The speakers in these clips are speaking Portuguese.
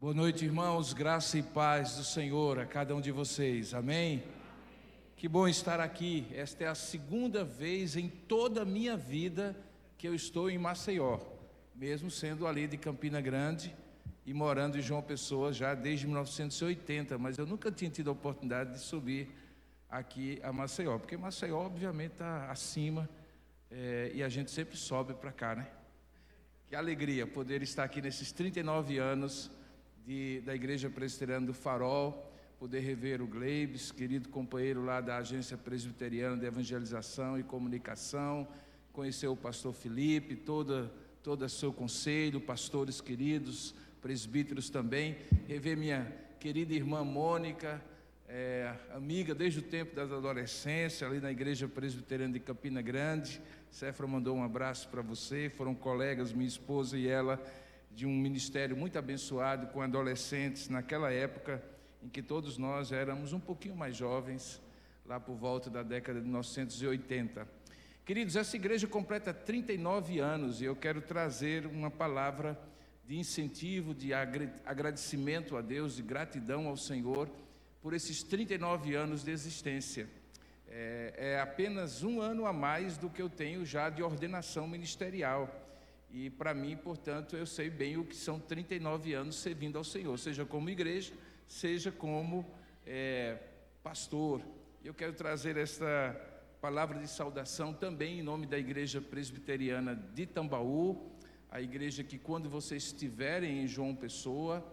Boa noite, irmãos, graça e paz do Senhor a cada um de vocês, amém? Que bom estar aqui. Esta é a segunda vez em toda a minha vida que eu estou em Maceió, mesmo sendo ali de Campina Grande e morando em João Pessoa já desde 1980, mas eu nunca tinha tido a oportunidade de subir aqui a Maceió, porque Maceió obviamente está acima e a gente sempre sobe para cá, né? Que alegria poder estar aqui nesses 39 anos da Igreja Presbiteriana do Farol, poder rever o Gleibes, querido companheiro lá da Agência Presbiteriana de Evangelização e Comunicação, conhecer o pastor Felipe, todo o seu conselho, pastores queridos, presbíteros também, rever minha querida irmã Mônica, amiga desde o tempo da adolescência, ali na Igreja Presbiteriana de Campina Grande. Séfora mandou um abraço para você, foram colegas, minha esposa e ela, de um ministério muito abençoado com adolescentes, naquela época em que todos nós éramos um pouquinho mais jovens, lá por volta da década de 1980. Queridos, essa igreja completa 39 anos e eu quero trazer uma palavra de incentivo, de agradecimento a Deus, de gratidão ao Senhor por esses 39 anos de existência. É apenas um ano a mais do que eu tenho já de ordenação ministerial. E para mim, portanto, eu sei bem o que são 39 anos servindo ao Senhor, seja como igreja, seja como pastor. Eu quero trazer esta palavra de saudação também em nome da Igreja Presbiteriana de Tambaú, a igreja que quando vocês estiverem em João Pessoa,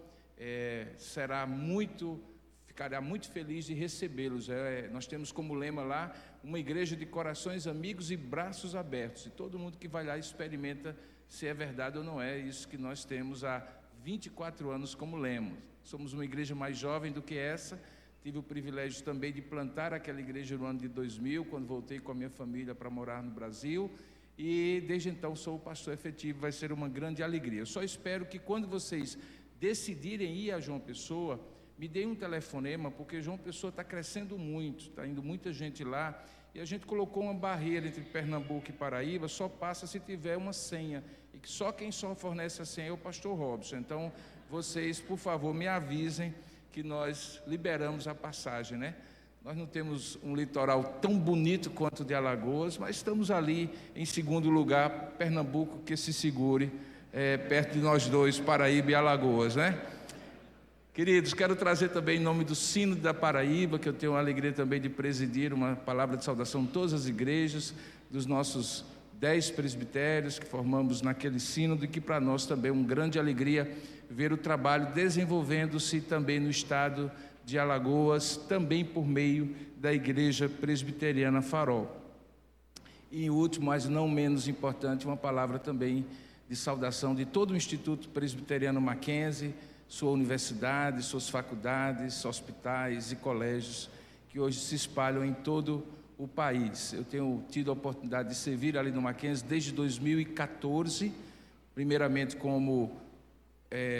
ficará muito feliz de recebê-los. Nós temos como lema lá, uma igreja de corações amigos e braços abertos, e todo mundo que vai lá experimenta se é verdade ou não é isso que nós temos há 24 anos como lema. Somos uma igreja mais jovem do que essa. Tive o privilégio também de plantar aquela igreja no ano de 2000, quando voltei com a minha família para morar no Brasil, e desde então sou o pastor efetivo. Vai ser uma grande alegria. Eu só espero que quando vocês decidirem ir a João Pessoa, me deem um telefonema, porque João Pessoa está crescendo muito, está indo muita gente lá, e a gente colocou uma barreira entre Pernambuco e Paraíba, só passa se tiver uma senha, e que só quem fornece a senha é o pastor Robson. Então, vocês, por favor, me avisem que nós liberamos a passagem, né? Nós não temos um litoral tão bonito quanto o de Alagoas, mas estamos ali em segundo lugar, Pernambuco que se segure, perto de nós dois, Paraíba e Alagoas, né? Queridos, quero trazer também em nome do Sínodo da Paraíba, que eu tenho a alegria também de presidir, uma palavra de saudação a todas as igrejas, dos nossos 10 presbitérios que formamos naquele sínodo, e que para nós também é uma grande alegria ver o trabalho desenvolvendo-se também no estado de Alagoas, também por meio da Igreja Presbiteriana Farol. E último, mas não menos importante, uma palavra também de saudação de todo o Instituto Presbiteriano Mackenzie, sua universidade, suas faculdades, hospitais e colégios que hoje se espalham em todo o país. Eu tenho tido a oportunidade de servir ali no Mackenzie desde 2014, primeiramente como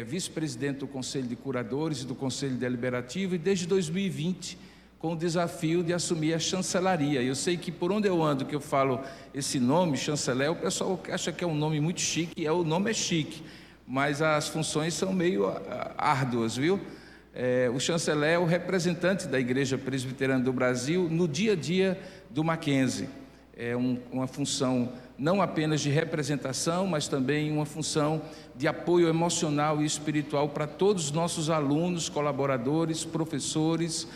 vice-presidente do Conselho de Curadores e do Conselho Deliberativo, e desde 2020 com o desafio de assumir a chancelaria. Eu sei que por onde eu ando, que eu falo esse nome, chanceler, o pessoal acha que é um nome muito chique, o nome é chique, mas as funções são meio árduas, viu? O chanceler é o representante da Igreja Presbiteriana do Brasil no dia a dia do Mackenzie. É uma função não apenas de representação, mas também uma função de apoio emocional e espiritual para todos os nossos alunos, colaboradores, professores,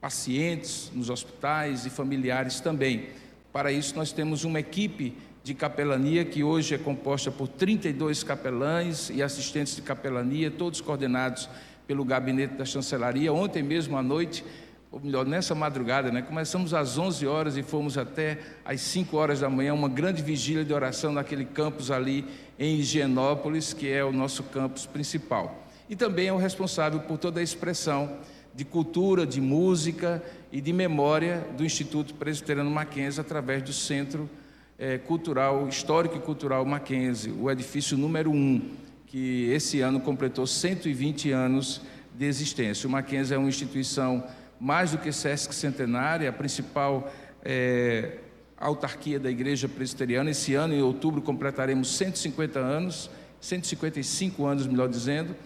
pacientes nos hospitais e familiares também. Para isso nós temos uma equipe de capelania, que hoje é composta por 32 capelães e assistentes de capelania, todos coordenados pelo gabinete da chancelaria. Ontem mesmo à noite, ou melhor, nessa madrugada, né, começamos às 11 horas e fomos até às 5 horas da manhã, uma grande vigília de oração naquele campus ali em Higienópolis, que é o nosso campus principal. E também é o responsável por toda a expressão de cultura, de música e de memória do Instituto Presbiteriano Mackenzie, através do Centro Cultural, Histórico e Cultural Mackenzie, o edifício número 1, que esse ano completou 120 anos de existência. O Mackenzie é uma instituição mais do que Sesc centenária, a principal autarquia da Igreja Presbiteriana. Esse ano, em outubro, completaremos 150 anos, 155 anos, melhor dizendo,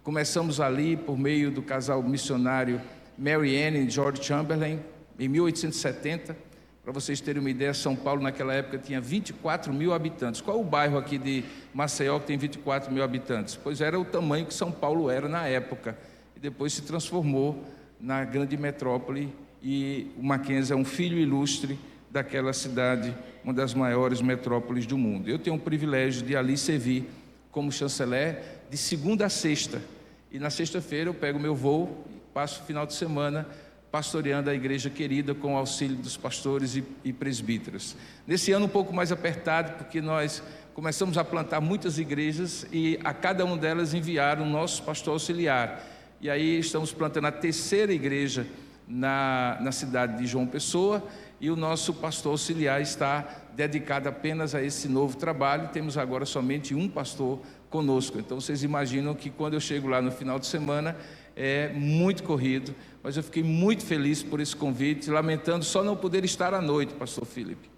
Começamos ali por meio do casal missionário Mary Ann e George Chamberlain, em 1870. Para vocês terem uma ideia, São Paulo naquela época tinha 24 mil habitantes. Qual é o bairro aqui de Maceió que tem 24 mil habitantes? Pois era o tamanho que São Paulo era na época. E depois se transformou na grande metrópole, e o Mackenzie é um filho ilustre daquela cidade, uma das maiores metrópoles do mundo. Eu tenho o privilégio de ali servir como chanceler de segunda a sexta. E na sexta-feira eu pego meu voo e passo o final de semana pastoreando a igreja querida com o auxílio dos pastores e presbíteros. Nesse ano um pouco mais apertado, porque nós começamos a plantar muitas igrejas e a cada uma delas enviaram o nosso pastor auxiliar. E aí estamos plantando a terceira igreja na cidade de João Pessoa, e o nosso pastor auxiliar está dedicado apenas a esse novo trabalho. Temos agora somente um pastor conosco. Então vocês imaginam que quando eu chego lá no final de semana é muito corrido, mas eu fiquei muito feliz por esse convite, lamentando só não poder estar à noite, pastor Felipe,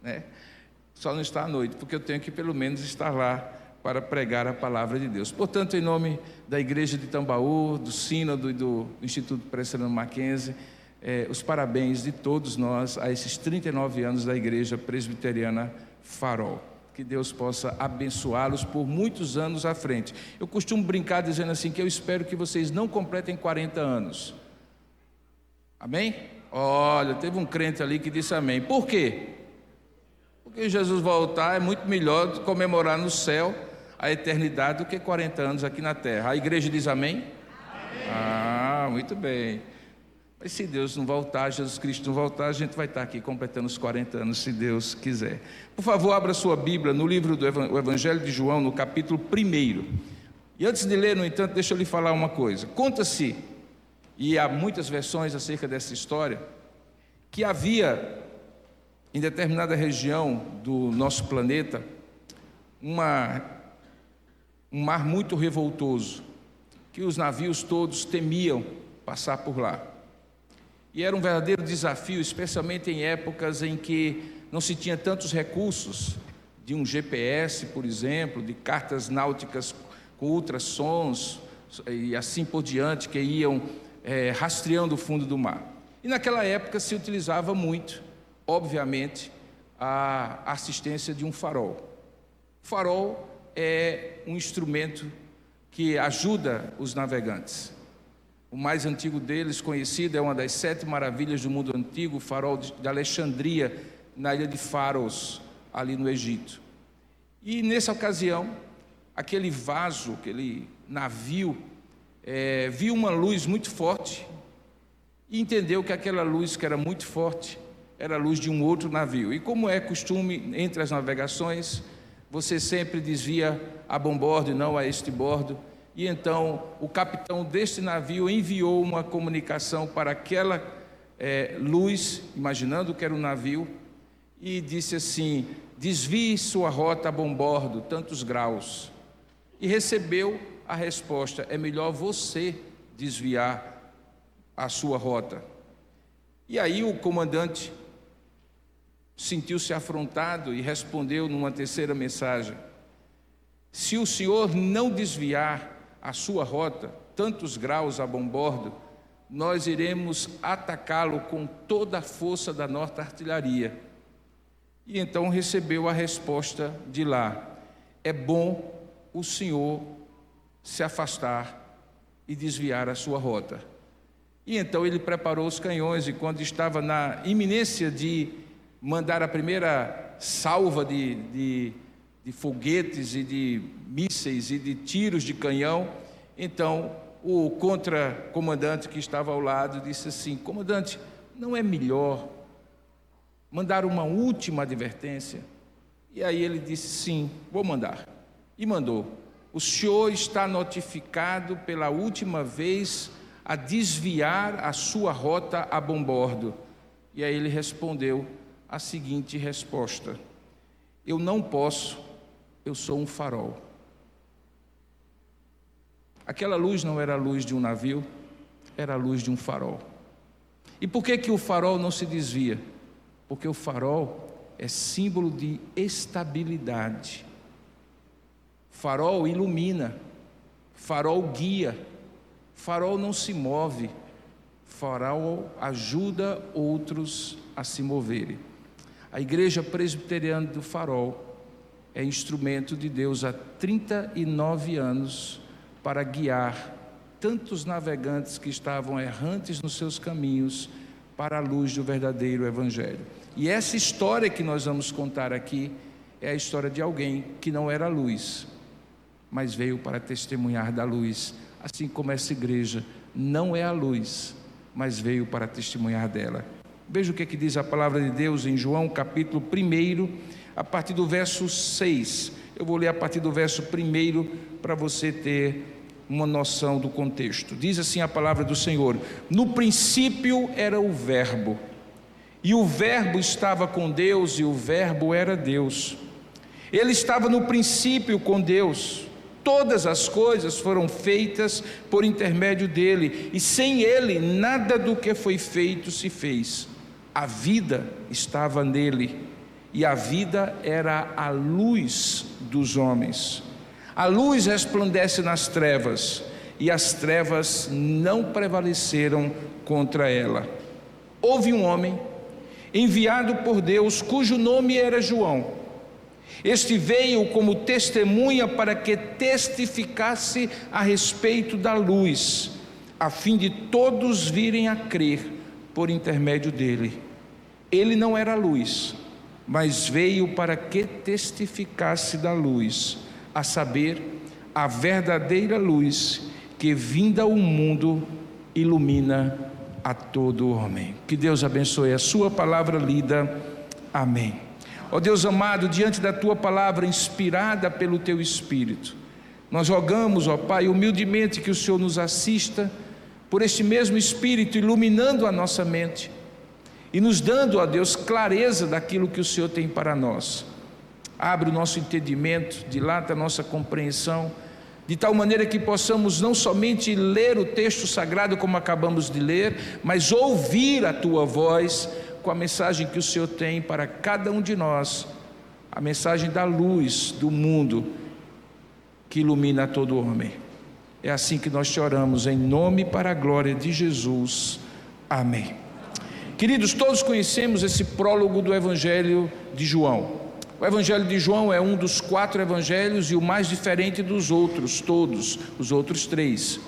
né? Só não estar à noite, porque eu tenho que pelo menos estar lá para pregar a palavra de Deus. Portanto, em nome da igreja de Tambaú, do Sínodo e do Instituto Presbiteriano Mackenzie, os parabéns de todos nós a esses 39 anos da igreja presbiteriana Farol. Que Deus possa abençoá-los por muitos anos à frente. Eu costumo brincar dizendo assim, que eu espero que vocês não completem 40 anos. Amém? Olha, teve um crente ali que disse amém. Por quê? Porque Jesus voltar é muito melhor comemorar no céu a eternidade do que 40 anos aqui na terra. A igreja diz amém? Amém. Ah, muito bem. Mas se Deus não voltar, Jesus Cristo não voltar, a gente vai estar aqui completando os 40 anos, se Deus quiser. Por favor, abra sua Bíblia no livro do Evangelho de João, no capítulo 1. E antes de ler, no entanto, deixa eu lhe falar uma coisa. Conta-se, e há muitas versões acerca dessa história, que havia em determinada região do nosso planeta um mar muito revoltoso, que os navios todos temiam passar por lá. E era um verdadeiro desafio, especialmente em épocas em que não se tinha tantos recursos, de um GPS, por exemplo, de cartas náuticas com ultrassons e assim por diante, que iam rastreando o fundo do mar. E naquela época se utilizava muito, obviamente, a assistência de um farol. O farol é um instrumento que ajuda os navegantes. O mais antigo deles, conhecido, é uma das 7 maravilhas do mundo antigo, o farol de Alexandria, na ilha de Faros, ali no Egito. E nessa ocasião, aquele vaso, aquele navio, viu uma luz muito forte e entendeu que aquela luz que era muito forte era a luz de um outro navio. E como é costume entre as navegações, você sempre desvia a bombordo e não a estibordo. E então o capitão deste navio enviou uma comunicação para aquela luz, imaginando que era um navio, e disse assim: desvie sua rota a bombordo, tantos graus. E recebeu a resposta: é melhor você desviar a sua rota. E aí o comandante sentiu-se afrontado e respondeu numa terceira mensagem: se o senhor não desviar a sua rota, tantos graus a bombordo, nós iremos atacá-lo com toda a força da nossa artilharia. E então recebeu a resposta de lá: é bom o senhor se afastar e desviar a sua rota. E então ele preparou os canhões, e quando estava na iminência de mandar a primeira salva de foguetes e de mísseis e de tiros de canhão, então o contra-comandante que estava ao lado disse assim: comandante, não é melhor mandar uma última advertência? E aí ele disse: sim, vou mandar. E mandou: o senhor está notificado pela última vez a desviar a sua rota a bombordo. E aí ele respondeu a seguinte resposta: eu não posso, eu sou um farol. Aquela luz não era a luz de um navio, era a luz de um farol. E por que o farol não se desvia? Porque o farol é símbolo de estabilidade. Farol ilumina, Farol guia, farol não se move, farol ajuda outros a se moverem. A Igreja Presbiteriana do Farol é instrumento de Deus há 39 anos para guiar tantos navegantes que estavam errantes nos seus caminhos para a luz do verdadeiro Evangelho. E essa história que nós vamos contar aqui é a história de alguém que não era luz, mas veio para testemunhar da luz, assim como essa igreja não é a luz, mas veio para testemunhar dela. Veja o que diz a palavra de Deus em João capítulo 1, a partir do verso 6. Eu vou ler a partir do verso 1 para você ter uma noção do contexto. Diz assim a palavra do Senhor: no princípio era o Verbo, e o Verbo estava com Deus, e o Verbo era Deus. Ele estava no princípio com Deus. Todas as coisas foram feitas por intermédio dele, e sem ele nada do que foi feito se fez. A vida estava nele, e a vida era a luz dos homens. A luz resplandece nas trevas, e as trevas não prevaleceram contra ela. Houve um homem enviado por Deus, cujo nome era João. Este veio como testemunha para que testificasse a respeito da luz, a fim de todos virem a crer por intermédio dele. Ele não era luz, mas veio para que testificasse da luz, a saber, a verdadeira luz que, vinda ao mundo, ilumina a todo homem. Que Deus abençoe a sua palavra lida. Amém. Ó Deus amado, diante da tua palavra inspirada pelo teu Espírito, nós rogamos, ó Pai, humildemente que o Senhor nos assista por este mesmo Espírito, iluminando a nossa mente e nos dando, ó Deus, clareza daquilo que o Senhor tem para nós. Abre o nosso entendimento, dilata a nossa compreensão, de tal maneira que possamos não somente ler o texto sagrado como acabamos de ler, mas ouvir a tua voz com a mensagem que o Senhor tem para cada um de nós, a mensagem da luz do mundo que ilumina todo homem. É assim que nós te oramos, em nome e para a glória de Jesus. Amém. Queridos, todos conhecemos esse prólogo do Evangelho de João. O Evangelho de João é um dos 4 evangelhos e o mais diferente dos outros, todos, os outros 3.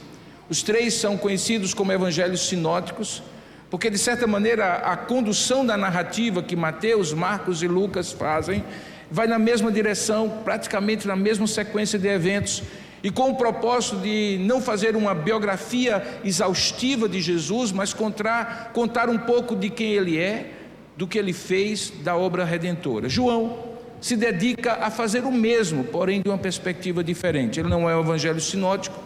Os 3 são conhecidos como evangelhos sinóticos, porque de certa maneira a condução da narrativa que Mateus, Marcos e Lucas fazem, vai na mesma direção, praticamente na mesma sequência de eventos, e com o propósito de não fazer uma biografia exaustiva de Jesus, mas contar um pouco de quem ele é, do que ele fez, da obra redentora. João se dedica a fazer o mesmo, porém de uma perspectiva diferente. Ele não é um evangelho sinótico,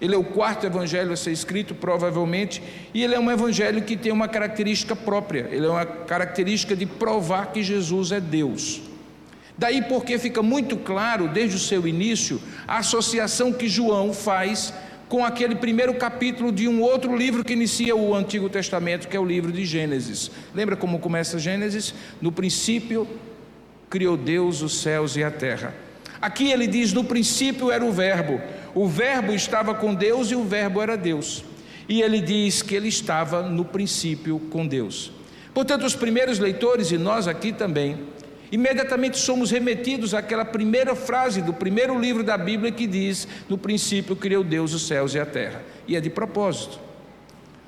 ele é o 4º evangelho a ser escrito, provavelmente, e ele é um evangelho que tem uma característica própria, ele é uma característica de provar que Jesus é Deus. Daí porque fica muito claro, desde o seu início, a associação que João faz com aquele primeiro capítulo de um outro livro que inicia o Antigo Testamento, que é o livro de Gênesis. Lembra como começa Gênesis? No princípio criou Deus os céus e a terra. Aqui ele diz: no princípio era o Verbo estava com Deus e o Verbo era Deus. E ele diz que ele estava no princípio com Deus. Portanto, os primeiros leitores, e nós aqui também, imediatamente somos remetidos àquela primeira frase do primeiro livro da Bíblia que diz: no princípio criou Deus os céus e a terra. E é de propósito.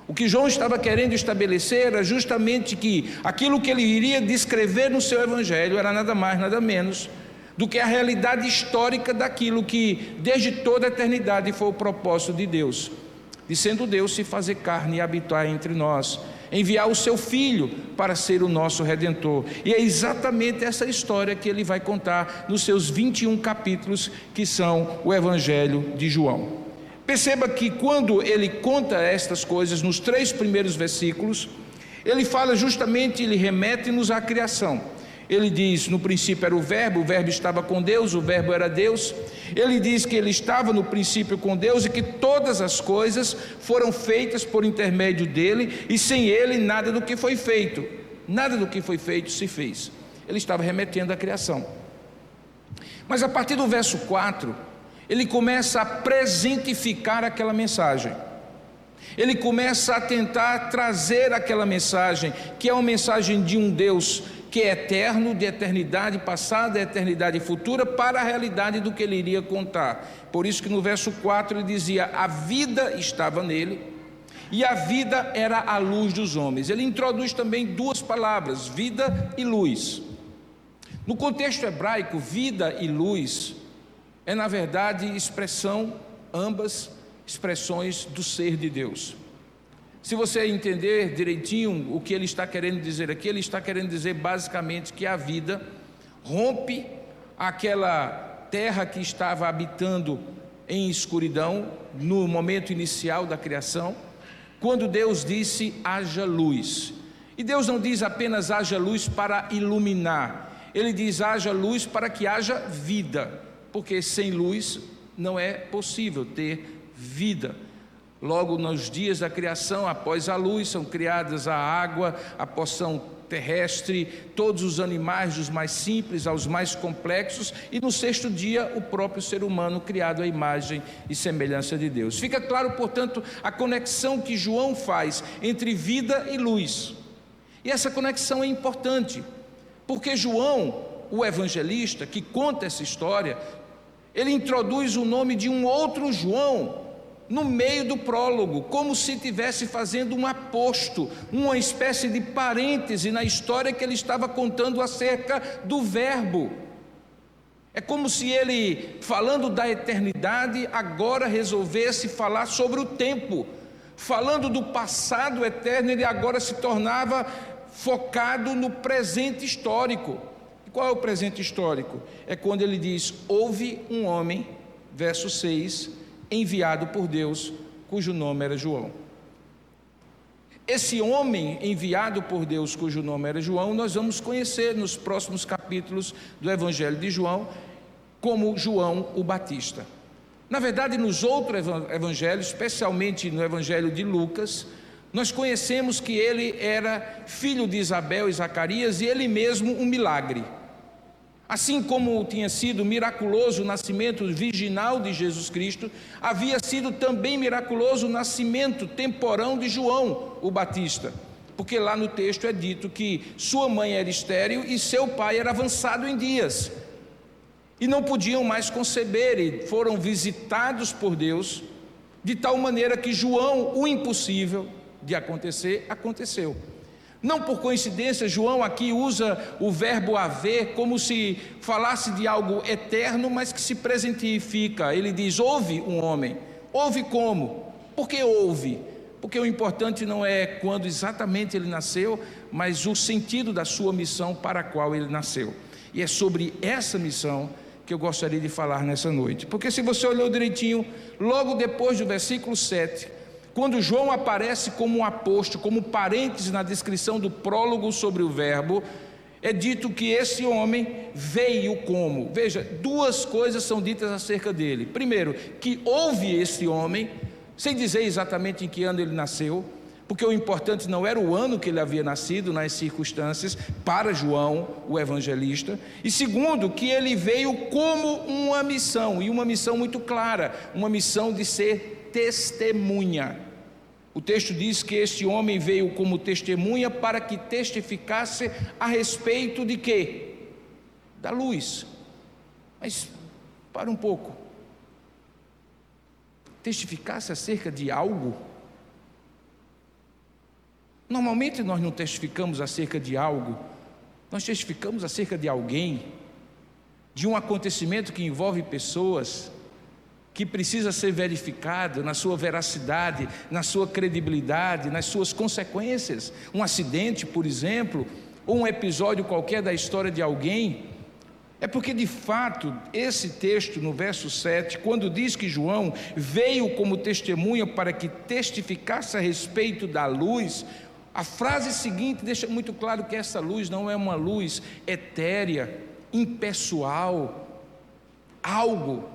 O que João estava querendo estabelecer era justamente que aquilo que ele iria descrever no seu evangelho era nada mais, nada menos do que a realidade histórica daquilo que desde toda a eternidade foi o propósito de Deus, de sendo Deus se fazer carne e habitar entre nós, enviar o seu Filho para ser o nosso Redentor. E é exatamente essa história que ele vai contar nos seus 21 capítulos, que são o Evangelho de João. Perceba que quando ele conta estas coisas, nos 3 primeiros versículos, ele fala justamente, ele remete-nos à criação. Ele diz: no princípio era o Verbo estava com Deus, o Verbo era Deus. Ele diz que ele estava no princípio com Deus e que todas as coisas foram feitas por intermédio dele, e sem ele nada do que foi feito se fez. Ele estava remetendo à criação. Mas a partir do verso 4, ele começa a presentificar aquela mensagem. Ele começa a tentar trazer aquela mensagem, que é uma mensagem de um Deus que é eterno, de eternidade passada, eternidade futura, para a realidade do que ele iria contar. Por isso que no verso 4 ele dizia: a vida estava nele, e a vida era a luz dos homens. Ele introduz também duas palavras, vida e luz. No contexto hebraico, vida e luz é na verdade expressão, ambas expressões do ser de Deus. Se você entender direitinho o que ele está querendo dizer aqui, ele está querendo dizer basicamente que a vida rompe aquela terra que estava habitando em escuridão no momento inicial da criação, quando Deus disse haja luz. E Deus não diz apenas haja luz para iluminar, ele diz haja luz para que haja vida, porque sem luz não é possível ter vida. Logo nos dias da criação, após a luz, são criadas a água, a porção terrestre, todos os animais, dos mais simples aos mais complexos, e no sexto dia o próprio ser humano, criado à imagem e semelhança de Deus. Fica claro, portanto, a conexão que João faz entre vida e luz. E essa conexão é importante, porque João, o evangelista que conta essa história, ele introduz o nome de um outro João no meio do prólogo, como se estivesse fazendo um aposto, uma espécie de parêntese na história que ele estava contando acerca do Verbo. É como se ele, falando da eternidade, agora resolvesse falar sobre o tempo. Falando do passado eterno, ele agora se tornava focado no presente histórico. E qual é o presente histórico? É quando ele diz: houve um homem, verso 6, enviado por Deus, cujo nome era João. Esse homem enviado por Deus, cujo nome era João, nós vamos conhecer nos próximos capítulos do Evangelho de João como João o Batista. Na verdade, nos outros evangelhos, especialmente no Evangelho de Lucas, nós conhecemos que ele era filho de Isabel e Zacarias, e ele mesmo um milagre. Assim como tinha sido miraculoso o nascimento virginal de Jesus Cristo, havia sido também miraculoso o nascimento temporão de João o Batista, porque lá no texto é dito que sua mãe era estéril e seu pai era avançado em dias, e não podiam mais conceber, e foram visitados por Deus, de tal maneira que João, o impossível de acontecer, aconteceu. Não por coincidência, João aqui usa o verbo haver como se falasse de algo eterno, mas que se presentifica. Ele diz: houve um homem. Houve como? Por que houve? Porque o importante não é quando exatamente ele nasceu, mas o sentido da sua missão para a qual ele nasceu. E é sobre essa missão que eu gostaria de falar nessa noite. Porque se você olhou direitinho, logo depois do versículo 7... quando João aparece como um apóstolo, como parêntese na descrição do prólogo sobre o Verbo, é dito que esse homem veio como? Veja, duas coisas são ditas acerca dele. Primeiro, que houve esse homem, sem dizer exatamente em que ano ele nasceu, porque o importante não era o ano que ele havia nascido, nas circunstâncias, para João, o evangelista. E segundo, que ele veio como uma missão, e uma missão muito clara, uma missão de ser testemunha. O texto diz que este homem veio como testemunha para que testificasse a respeito de quê? Da luz. Mas para um pouco. Testificasse acerca de algo? Normalmente nós não testificamos acerca de algo, nós testificamos acerca de alguém, de um acontecimento que envolve pessoas, que precisa ser verificado na sua veracidade, na sua credibilidade, nas suas consequências. Um acidente, por exemplo, ou um episódio qualquer da história de alguém. É porque de fato esse texto no verso 7, quando diz que João veio como testemunha para que testificasse a respeito da luz, a frase seguinte deixa muito claro que essa luz não é uma luz etérea, impessoal, algo,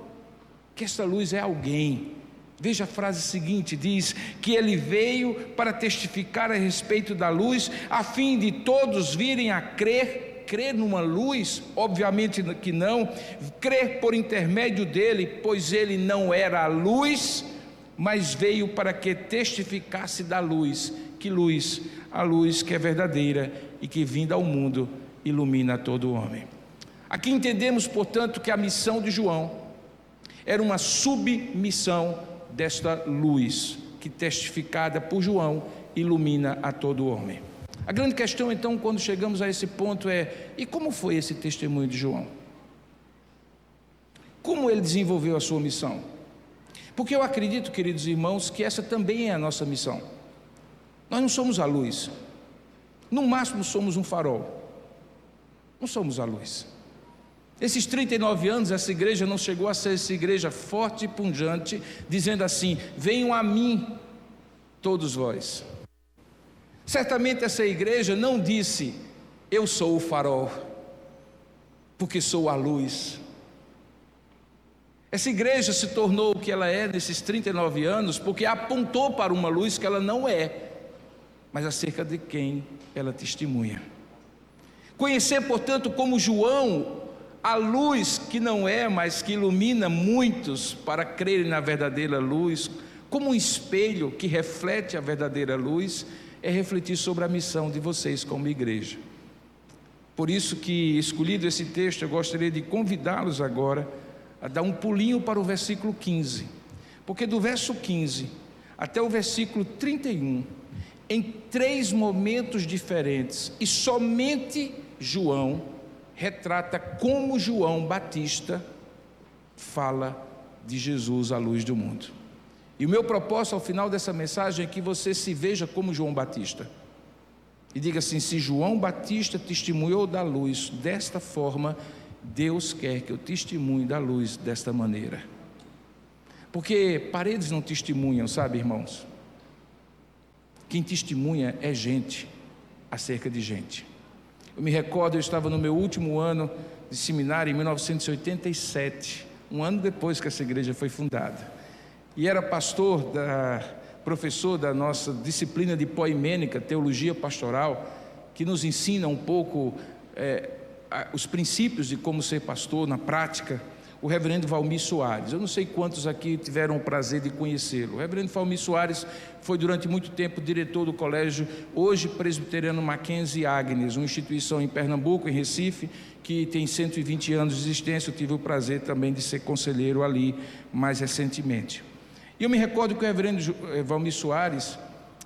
que essa luz é alguém. Veja a frase seguinte, diz que ele veio para testificar a respeito da luz, a fim de todos virem a crer crer numa luz? Obviamente que não. Crer por intermédio dele, pois ele não era a luz, mas veio para que testificasse da luz. Que luz? A luz que é verdadeira e que, vinda ao mundo, ilumina todo homem. Aqui entendemos, portanto, que a missão de João era uma submissão desta luz, que, testificada por João, ilumina a todo homem. A grande questão, então, quando chegamos a esse ponto é: e como foi esse testemunho de João? Como ele desenvolveu a sua missão? Porque eu acredito, queridos irmãos, que essa também é a nossa missão. Nós não somos a luz, no máximo somos um farol, não somos a luz. Esses 39 anos, essa igreja não chegou a ser essa igreja forte e pungente, dizendo assim: venham a mim, todos vós. Certamente essa igreja não disse: eu sou o farol, porque sou a luz. Essa igreja se tornou o que ela é nesses 39 anos, porque apontou para uma luz que ela não é, mas acerca de quem ela testemunha. Conhecer, portanto, como João, a luz que não é, mas que ilumina muitos para crerem na verdadeira luz, como um espelho que reflete a verdadeira luz, é refletir sobre a missão de vocês como igreja. Por isso que, escolhido esse texto, eu gostaria de convidá-los agora a dar um pulinho para o versículo 15, porque do verso 15 até o versículo 31, em 3 momentos diferentes, e somente João retrata como João Batista fala de Jesus, a luz do mundo. E o meu propósito ao final dessa mensagem é que você se veja como João Batista e diga assim: se João Batista testemunhou da luz desta forma, Deus quer que eu testemunhe da luz desta maneira. Porque paredes não testemunham, sabe, irmãos? Quem testemunha é gente acerca de gente. Eu me recordo, eu estava no meu último ano de seminário em 1987, um ano depois que essa igreja foi fundada, e era professor da nossa disciplina de poimênica, teologia pastoral, que nos ensina um pouco os princípios de como ser pastor na prática, o reverendo Valmir Soares. Eu não sei quantos aqui tiveram o prazer de conhecê-lo. O reverendo Valmir Soares foi durante muito tempo diretor do colégio, hoje presbiteriano Mackenzie Agnes, uma instituição em Pernambuco, em Recife, que tem 120 anos de existência. Eu tive o prazer também de ser conselheiro ali mais recentemente. E eu me recordo que o reverendo Valmir Soares,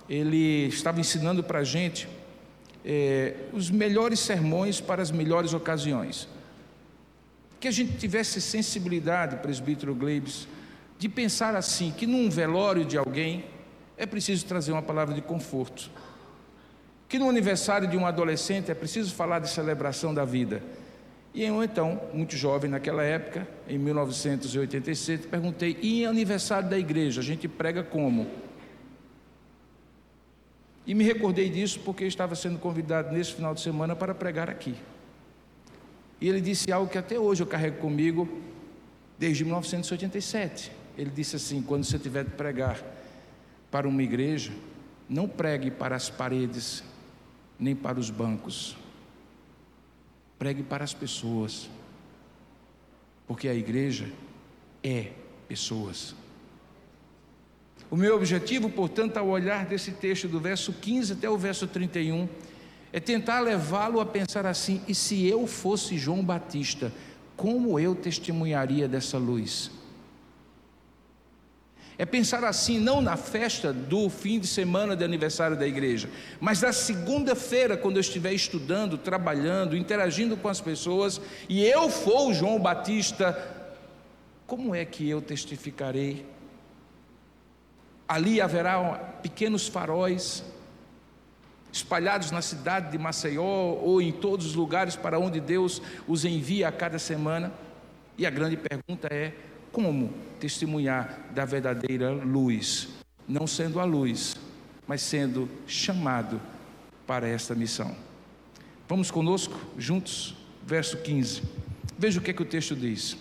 ele estava ensinando para a gente os melhores sermões para as melhores ocasiões. Que a gente tivesse sensibilidade, presbítero Gleibes, de pensar assim, que num velório de alguém é preciso trazer uma palavra de conforto, que no aniversário de um adolescente é preciso falar de celebração da vida. E eu, então, muito jovem naquela época, em 1987, perguntei: e em aniversário da igreja, a gente prega como? E me recordei disso porque eu estava sendo convidado nesse final de semana para pregar aqui. E ele disse algo que até hoje eu carrego comigo desde 1987. Ele disse assim: quando você tiver de pregar para uma igreja, não pregue para as paredes, nem para os bancos. Pregue para as pessoas, porque a igreja é pessoas. O meu objetivo, portanto, ao olhar desse texto do verso 15 até o verso 31, é tentar levá-lo a pensar assim: e se eu fosse João Batista, como eu testemunharia dessa luz? É pensar assim, não na festa do fim de semana de aniversário da igreja, mas na segunda-feira, quando eu estiver estudando, trabalhando, interagindo com as pessoas, e eu for o João Batista, como é que eu testificarei? Ali haverá pequenos faróis espalhados na cidade de Maceió ou em todos os lugares para onde Deus os envia a cada semana. E a grande pergunta é: como testemunhar da verdadeira luz, não sendo a luz, mas sendo chamado para esta missão? Vamos conosco, juntos, verso 15. Veja o que o texto diz.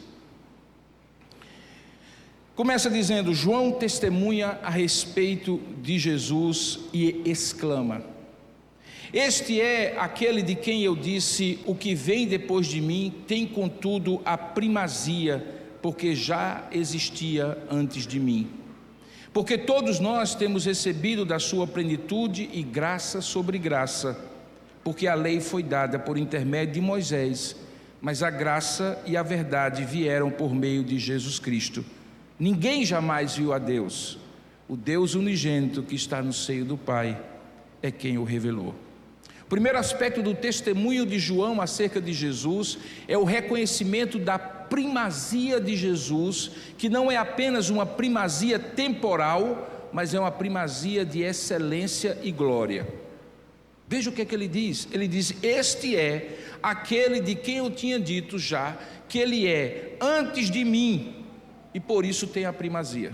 Começa dizendo: João testemunha a respeito de Jesus e exclama: Este é aquele de quem eu disse: o que vem depois de mim tem contudo a primazia, porque já existia antes de mim. Porque todos nós temos recebido da sua plenitude e graça sobre graça, porque a lei foi dada por intermédio de Moisés, mas a graça e a verdade vieram por meio de Jesus Cristo. Ninguém jamais viu a Deus. O Deus unigênito que está no seio do Pai é quem o revelou. O primeiro aspecto do testemunho de João acerca de Jesus é o reconhecimento da primazia de Jesus, que não é apenas uma primazia temporal, mas é uma primazia de excelência e glória. Veja o que é que ele diz. Ele diz: este é aquele de quem eu tinha dito já, que ele é antes de mim, e por isso tem a primazia.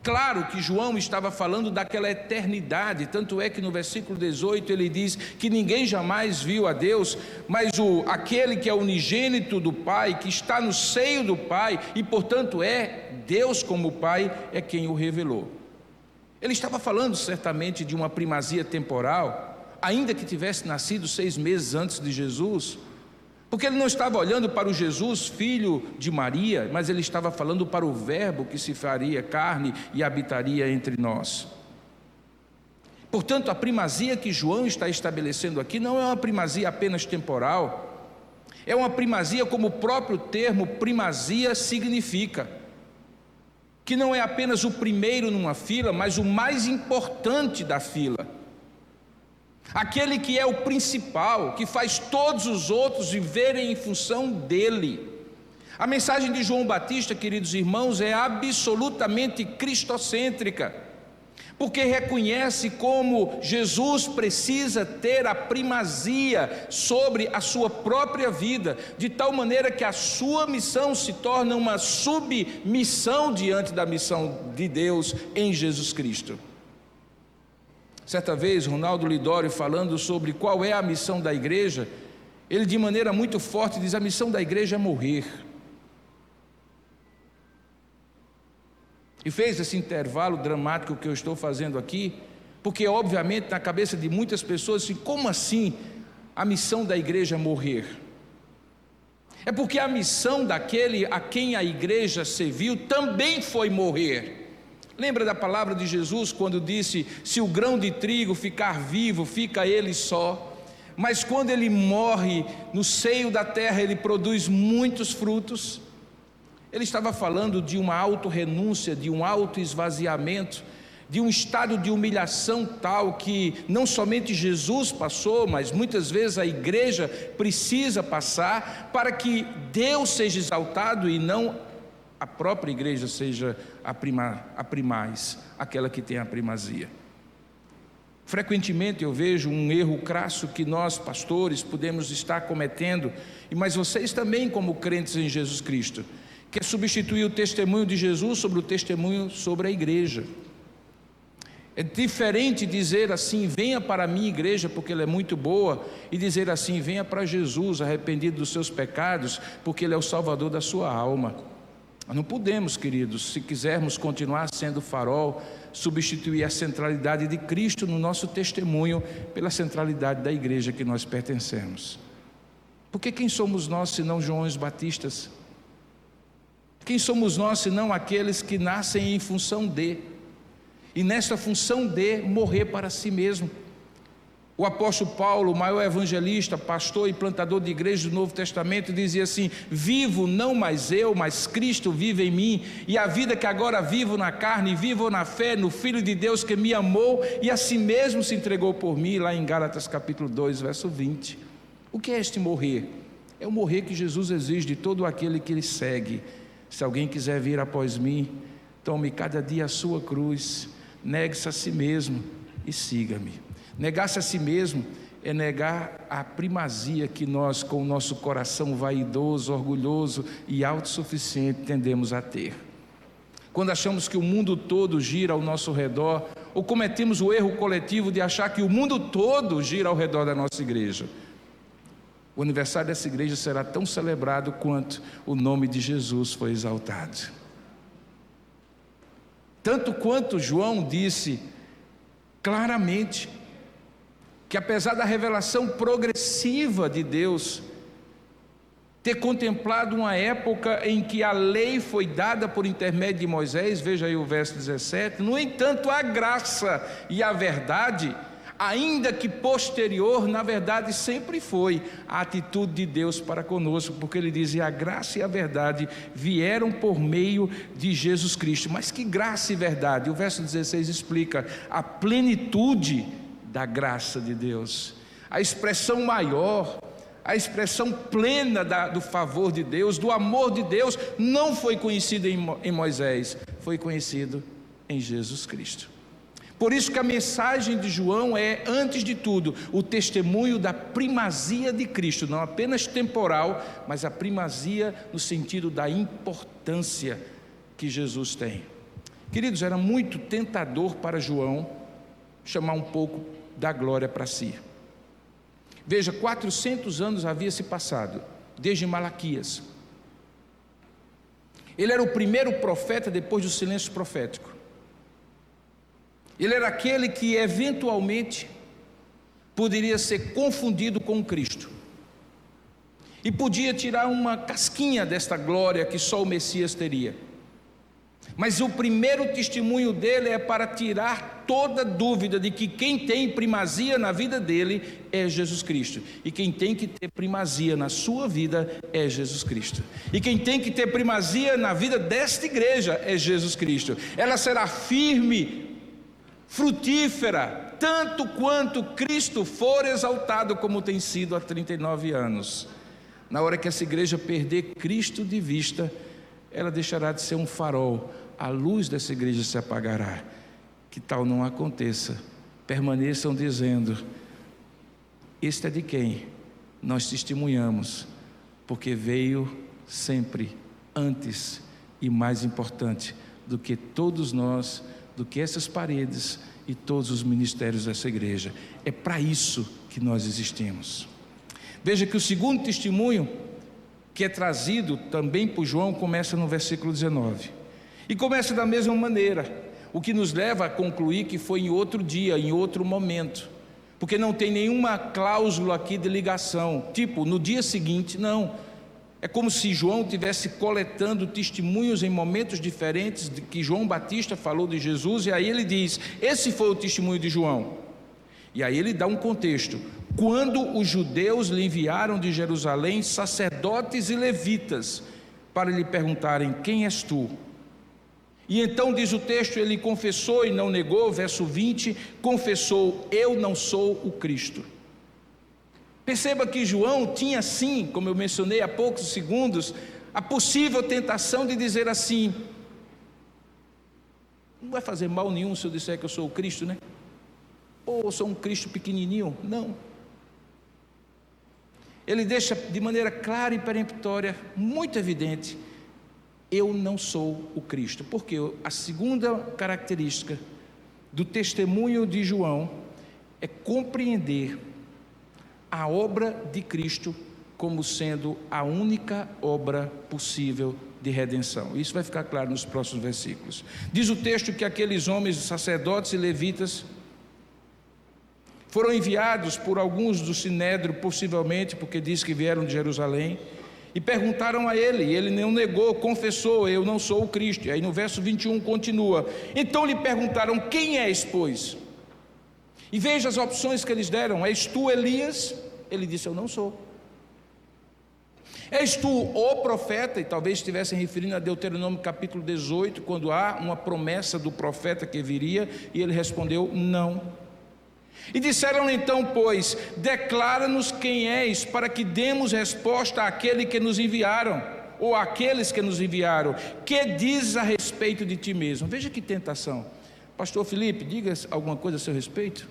Claro que João estava falando daquela eternidade, tanto é que no versículo 18 ele diz que ninguém jamais viu a Deus, mas aquele que é unigênito do Pai, que está no seio do Pai, e portanto é Deus como Pai, é quem o revelou. Ele estava falando certamente de uma primazia temporal, ainda que tivesse nascido 6 meses antes de Jesus, porque ele não estava olhando para o Jesus, filho de Maria, mas ele estava falando para o Verbo que se faria carne e habitaria entre nós. Portanto, a primazia que João está estabelecendo aqui não é uma primazia apenas temporal, é uma primazia como o próprio termo primazia significa, que não é apenas o primeiro numa fila, mas o mais importante da fila. Aquele que é o principal, que faz todos os outros viverem em função dele. A mensagem de João Batista, queridos irmãos, é absolutamente cristocêntrica, porque reconhece como Jesus precisa ter a primazia sobre a sua própria vida, de tal maneira que a sua missão se torna uma submissão diante da missão de Deus em Jesus Cristo. Certa vez, Ronaldo Lidório, falando sobre qual é a missão da igreja, ele de maneira muito forte diz: a missão da igreja é morrer. E fez esse intervalo dramático que eu estou fazendo aqui, porque obviamente na cabeça de muitas pessoas, assim, como assim a missão da igreja é morrer? É porque a missão daquele a quem a igreja serviu também foi morrer. Lembra da palavra de Jesus quando disse: se o grão de trigo ficar vivo, fica ele só, mas quando ele morre no seio da terra, ele produz muitos frutos. Ele estava falando de uma autorrenúncia, de um autoesvaziamento, de um estado de humilhação tal que não somente Jesus passou, mas muitas vezes a igreja precisa passar para que Deus seja exaltado e não a própria igreja seja a primaz, aquela que tem a primazia. Frequentemente eu vejo um erro crasso que nós, pastores, podemos estar cometendo, mas vocês também, como crentes em Jesus Cristo, que é substituir o testemunho de Jesus sobre o testemunho sobre a igreja. É diferente dizer assim: venha para a minha igreja porque ela é muito boa, e dizer assim: venha para Jesus arrependido dos seus pecados porque ele é o salvador da sua alma. Nós não podemos, queridos, se quisermos continuar sendo farol, substituir a centralidade de Cristo no nosso testemunho pela centralidade da igreja que nós pertencemos. Porque quem somos nós senão Joões Batistas? Quem somos nós senão aqueles que nascem em função de, e nesta função de morrer para si mesmo? O apóstolo Paulo, o maior evangelista, pastor e plantador de igreja do Novo Testamento, dizia assim: vivo não mais eu, mas Cristo vive em mim, e a vida que agora vivo na carne, vivo na fé no Filho de Deus que me amou e a si mesmo se entregou por mim, lá em Gálatas capítulo 2, verso 20. O que é este morrer? É o morrer que Jesus exige de todo aquele que Ele segue. Se alguém quiser vir após mim, tome cada dia a sua cruz, negue-se a si mesmo e siga-me. Negar-se a si mesmo é negar a primazia que nós, com o nosso coração vaidoso, orgulhoso e autossuficiente, tendemos a ter. Quando achamos que o mundo todo gira ao nosso redor, ou cometemos o erro coletivo de achar que o mundo todo gira ao redor da nossa igreja, o aniversário dessa igreja será tão celebrado quanto o nome de Jesus foi exaltado. Tanto quanto João disse claramente: que apesar da revelação progressiva de Deus, ter contemplado uma época em que a lei foi dada por intermédio de Moisés, veja aí o verso 17, no entanto a graça e a verdade, ainda que posterior, na verdade sempre foi a atitude de Deus para conosco, porque ele diz: e a graça e a verdade vieram por meio de Jesus Cristo. Mas que graça e verdade? O verso 16 explica a plenitude da graça de Deus, a expressão maior, a expressão plena do favor de Deus, do amor de Deus, não foi conhecida em Moisés, foi conhecido em Jesus Cristo. Por isso que a mensagem de João é, antes de tudo, o testemunho da primazia de Cristo, não apenas temporal, mas a primazia no sentido da importância que Jesus tem. Queridos, era muito tentador para João chamar um pouco da glória para si. Veja, 400 anos havia se passado, desde Malaquias. Ele era o primeiro profeta depois do silêncio profético. Ele era aquele que eventualmente poderia ser confundido com Cristo e podia tirar uma casquinha desta glória que só o Messias teria. Mas o primeiro testemunho dele é para tirar toda dúvida de que quem tem primazia na vida dele é Jesus Cristo. E quem tem que ter primazia na sua vida é Jesus Cristo. E quem tem que ter primazia na vida desta igreja é Jesus Cristo. Ela será firme, frutífera, tanto quanto Cristo for exaltado, como tem sido há 39 anos. Na hora que essa igreja perder Cristo de vista, ela deixará de ser um farol, a luz dessa igreja se apagará. Que tal não aconteça, permaneçam dizendo: este é de quem nós testemunhamos, porque veio sempre antes e mais importante do que todos nós, do que essas paredes e todos os ministérios dessa igreja. É para isso que nós existimos. Veja que o segundo testemunho que é trazido também por João começa no versículo 19, e começa da mesma maneira, o que nos leva a concluir que foi em outro dia, em outro momento, porque não tem nenhuma cláusula aqui de ligação, tipo no dia seguinte, não. É como se João estivesse coletando testemunhos em momentos diferentes de que João Batista falou de Jesus, e aí ele diz: esse foi o testemunho de João. E aí ele dá um contexto: quando os judeus lhe enviaram de Jerusalém sacerdotes e levitas para lhe perguntarem: quem és tu? E então diz o texto, ele confessou e não negou, verso 20, confessou: eu não sou o Cristo. Perceba que João tinha sim, como eu mencionei há poucos segundos, a possível tentação de dizer assim: não vai fazer mal nenhum se eu disser que eu sou o Cristo, né? Ou eu sou um Cristo pequenininho? Não. Ele deixa de maneira clara e peremptória, muito evidente: eu não sou o Cristo. Porque a segunda característica do testemunho de João é compreender a obra de Cristo como sendo a única obra possível de redenção. Isso vai ficar claro nos próximos versículos. Diz o texto que aqueles homens, sacerdotes e levitas, foram enviados por alguns do Sinédrio, possivelmente, porque diz que vieram de Jerusalém, e perguntaram a ele, e ele não negou, confessou: eu não sou o Cristo. E aí no verso 21 continua: então lhe perguntaram: quem és, pois? E veja as opções que eles deram: és tu Elias? Ele disse: eu não sou. És tu o profeta? E talvez estivessem referindo a Deuteronômio capítulo 18, quando há uma promessa do profeta que viria, e ele respondeu: não. E disseram então, pois: declara-nos quem és, para que demos resposta àquele que nos enviaram, ou àqueles que nos enviaram. Que dizes a respeito de ti mesmo? Veja que tentação. Pastor Felipe, diga alguma coisa a seu respeito.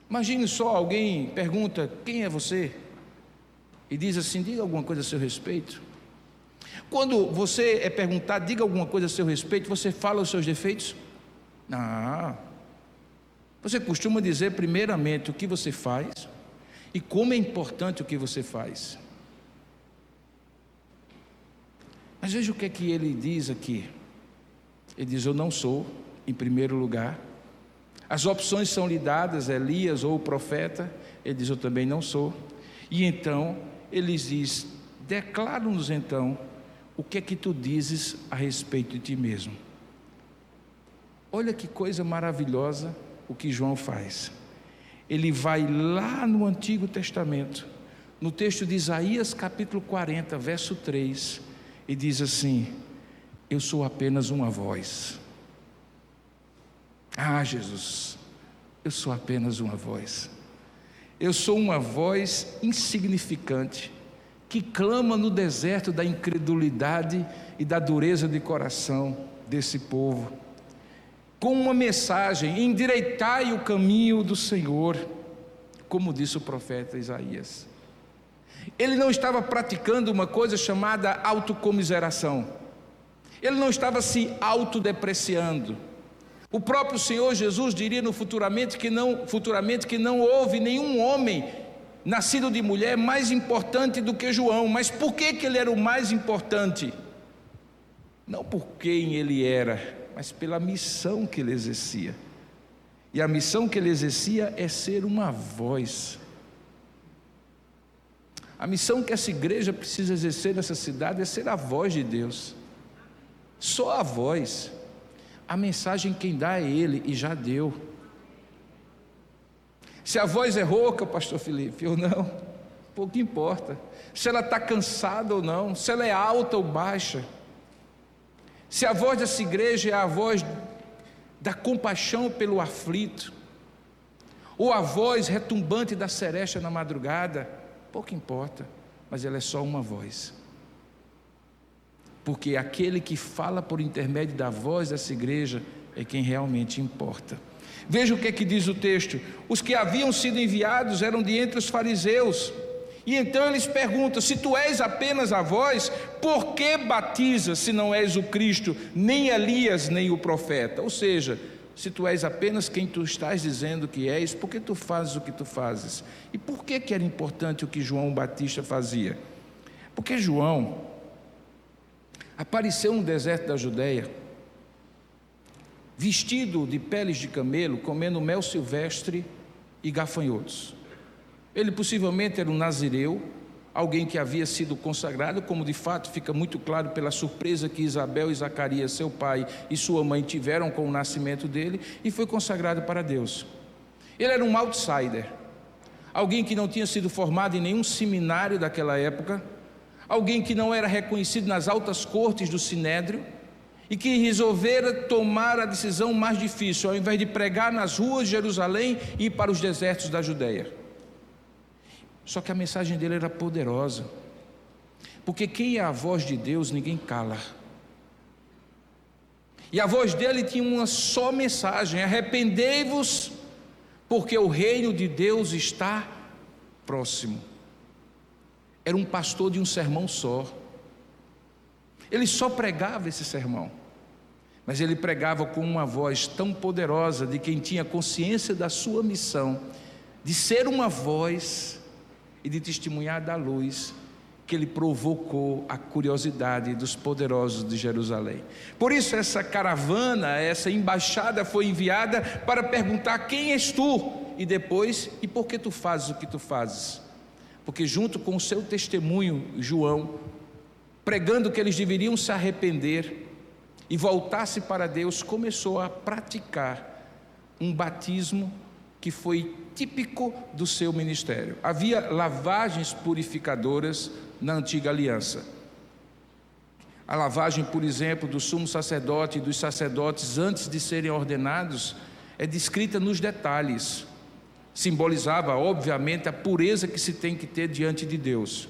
Imagine só, alguém pergunta: quem é você? E diz assim: diga alguma coisa a seu respeito. Quando você é perguntado: diga alguma coisa a seu respeito, você fala os seus defeitos? Não. Você costuma dizer primeiramente o que você faz e como é importante o que você faz. Mas veja o que é que ele diz aqui. Ele diz: eu não sou, em primeiro lugar. As opções são lhe dadas, Elias ou o profeta. Ele diz: eu também não sou. E então ele diz: declara-nos então o que é que tu dizes a respeito de ti mesmo. Olha que coisa maravilhosa o que João faz. Ele vai lá no Antigo Testamento, no texto de Isaías capítulo 40, verso 3, e diz assim: eu sou apenas uma voz. Ah, Jesus, eu sou apenas uma voz. Eu sou uma voz insignificante, que clama no deserto da incredulidade e da dureza de coração desse povo, com uma mensagem: endireitai o caminho do Senhor, como disse o profeta Isaías. Ele não estava praticando uma coisa chamada autocomiseração, ele não estava se autodepreciando. O próprio Senhor Jesus diria futuramente que não houve nenhum homem nascido de mulher mais importante do que João. Mas por que ele era o mais importante? Não por quem ele era, mas pela missão que ele exercia. E a missão que ele exercia é ser uma voz. A missão que essa igreja precisa exercer nessa cidade é ser a voz de Deus. Só a voz. A mensagem quem dá é Ele, e já deu. Se a voz é rouca, pastor Felipe, ou não, pouco importa. Se ela está cansada ou não, se ela é alta ou baixa. Se a voz dessa igreja é a voz da compaixão pelo aflito, ou a voz retumbante da seresta na madrugada, pouco importa, mas ela é só uma voz. Porque aquele que fala por intermédio da voz dessa igreja é quem realmente importa. Veja o que é que diz o texto: os que haviam sido enviados eram de entre os fariseus, e então eles perguntam: se tu és apenas a voz, por que batizas se não és o Cristo, nem Elias, nem o profeta? Ou seja, se tu és apenas quem tu estás dizendo que és, por que tu fazes o que tu fazes? E por que era importante o que João Batista fazia? Porque João apareceu no deserto da Judeia, vestido de peles de camelo, comendo mel silvestre e gafanhotos. Ele possivelmente era um nazireu, alguém que havia sido consagrado, como de fato fica muito claro pela surpresa que Isabel e Zacarias, seu pai e sua mãe, tiveram com o nascimento dele, e foi consagrado para Deus. Ele era um outsider, alguém que não tinha sido formado em nenhum seminário daquela época, alguém que não era reconhecido nas altas cortes do Sinédrio, e que resolvera tomar a decisão mais difícil, ao invés de pregar nas ruas de Jerusalém, ir para os desertos da Judeia. Só que a mensagem dele era poderosa, porque quem é a voz de Deus, ninguém cala. E a voz dele tinha uma só mensagem: arrependei-vos, porque o reino de Deus está próximo. Era um pastor de um sermão só. Ele só pregava esse sermão, mas ele pregava com uma voz tão poderosa de quem tinha consciência da sua missão, de ser uma voz e de testemunhar da luz, que ele provocou a curiosidade dos poderosos de Jerusalém. Por isso essa caravana, essa embaixada foi enviada para perguntar: quem és tu? E depois: e por que tu fazes o que tu fazes? Porque junto com o seu testemunho, João, pregando que eles deveriam se arrepender e voltar-se para Deus, começou a praticar um batismo que foi típico do seu ministério. Havia lavagens purificadoras na antiga aliança. A lavagem, por exemplo, do sumo sacerdote e dos sacerdotes antes de serem ordenados é descrita nos detalhes. Simbolizava, obviamente, a pureza que se tem que ter diante de Deus.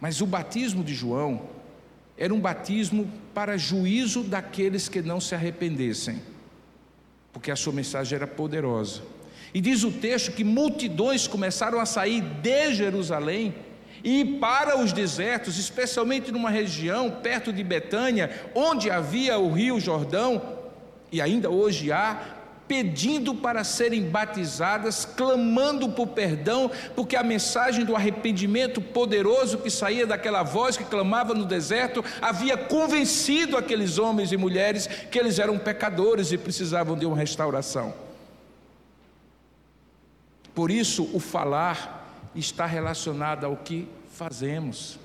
Mas o batismo de João era um batismo para juízo daqueles que não se arrependessem, porque a sua mensagem era poderosa. E diz o texto que multidões começaram a sair de Jerusalém e ir para os desertos, especialmente numa região perto de Betânia, onde havia o rio Jordão, e ainda hoje há, pedindo para serem batizadas, clamando por perdão, porque a mensagem do arrependimento poderoso que saía daquela voz que clamava no deserto havia convencido aqueles homens e mulheres que eles eram pecadores e precisavam de uma restauração. Por isso, o falar está relacionado ao que fazemos.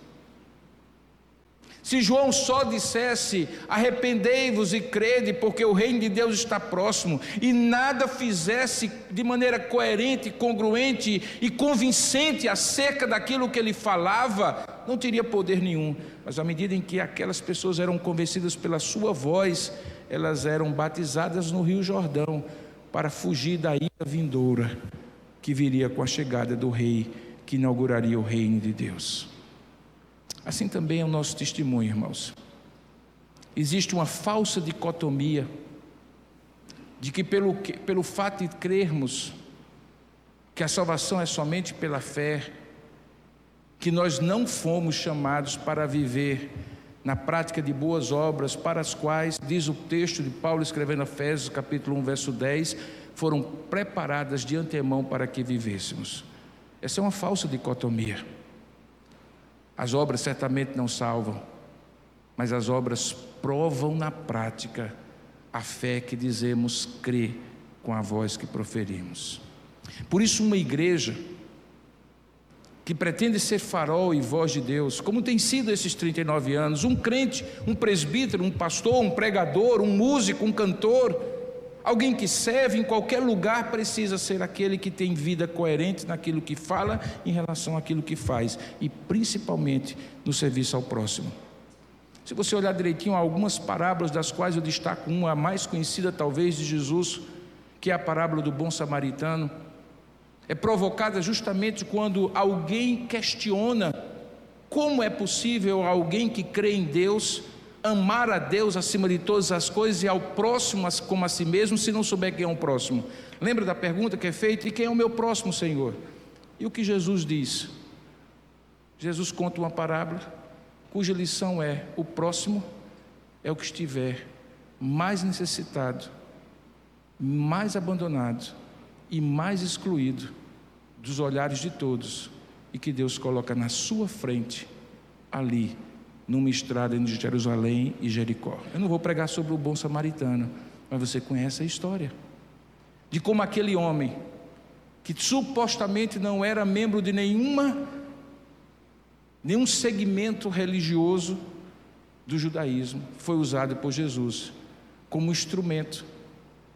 Se João só dissesse: arrependei-vos e crede, porque o reino de Deus está próximo, e nada fizesse de maneira coerente, congruente e convincente acerca daquilo que ele falava, não teria poder nenhum. Mas à medida em que aquelas pessoas eram convencidas pela sua voz, elas eram batizadas no Rio Jordão, para fugir da ira vindoura, que viria com a chegada do rei, que inauguraria o reino de Deus. Assim também é o nosso testemunho, irmãos. Existe uma falsa dicotomia de que pelo fato de crermos que a salvação é somente pela fé, que nós não fomos chamados para viver na prática de boas obras, para as quais, diz o texto de Paulo escrevendo a Efésios, capítulo 1, verso 10, foram preparadas de antemão para que vivêssemos. Essa é uma falsa dicotomia. As obras certamente não salvam, mas as obras provam na prática a fé que dizemos crer com a voz que proferimos. Por isso, uma igreja que pretende ser farol e voz de Deus, como tem sido esses 39 anos, um crente, um presbítero, um pastor, um pregador, um músico, um cantor, alguém que serve em qualquer lugar, precisa ser aquele que tem vida coerente naquilo que fala em relação àquilo que faz, e principalmente no serviço ao próximo. Se você olhar direitinho, há algumas parábolas, das quais eu destaco uma, a mais conhecida talvez de Jesus, que é a parábola do bom samaritano. É provocada justamente quando alguém questiona como é possível alguém que crê em Deus amar a Deus acima de todas as coisas e ao próximo como a si mesmo, se não souber quem é o próximo. Lembra da pergunta que é feita: e quem é o meu próximo, Senhor? E o que Jesus diz? Jesus conta uma parábola cuja lição é: o próximo é o que estiver mais necessitado, mais abandonado e mais excluído dos olhares de todos, e que Deus coloca na sua frente, ali numa estrada entre Jerusalém e Jericó. Eu não vou pregar sobre o bom samaritano, mas você conhece a história de como aquele homem, que supostamente não era membro de nenhum segmento religioso do judaísmo, foi usado por Jesus como instrumento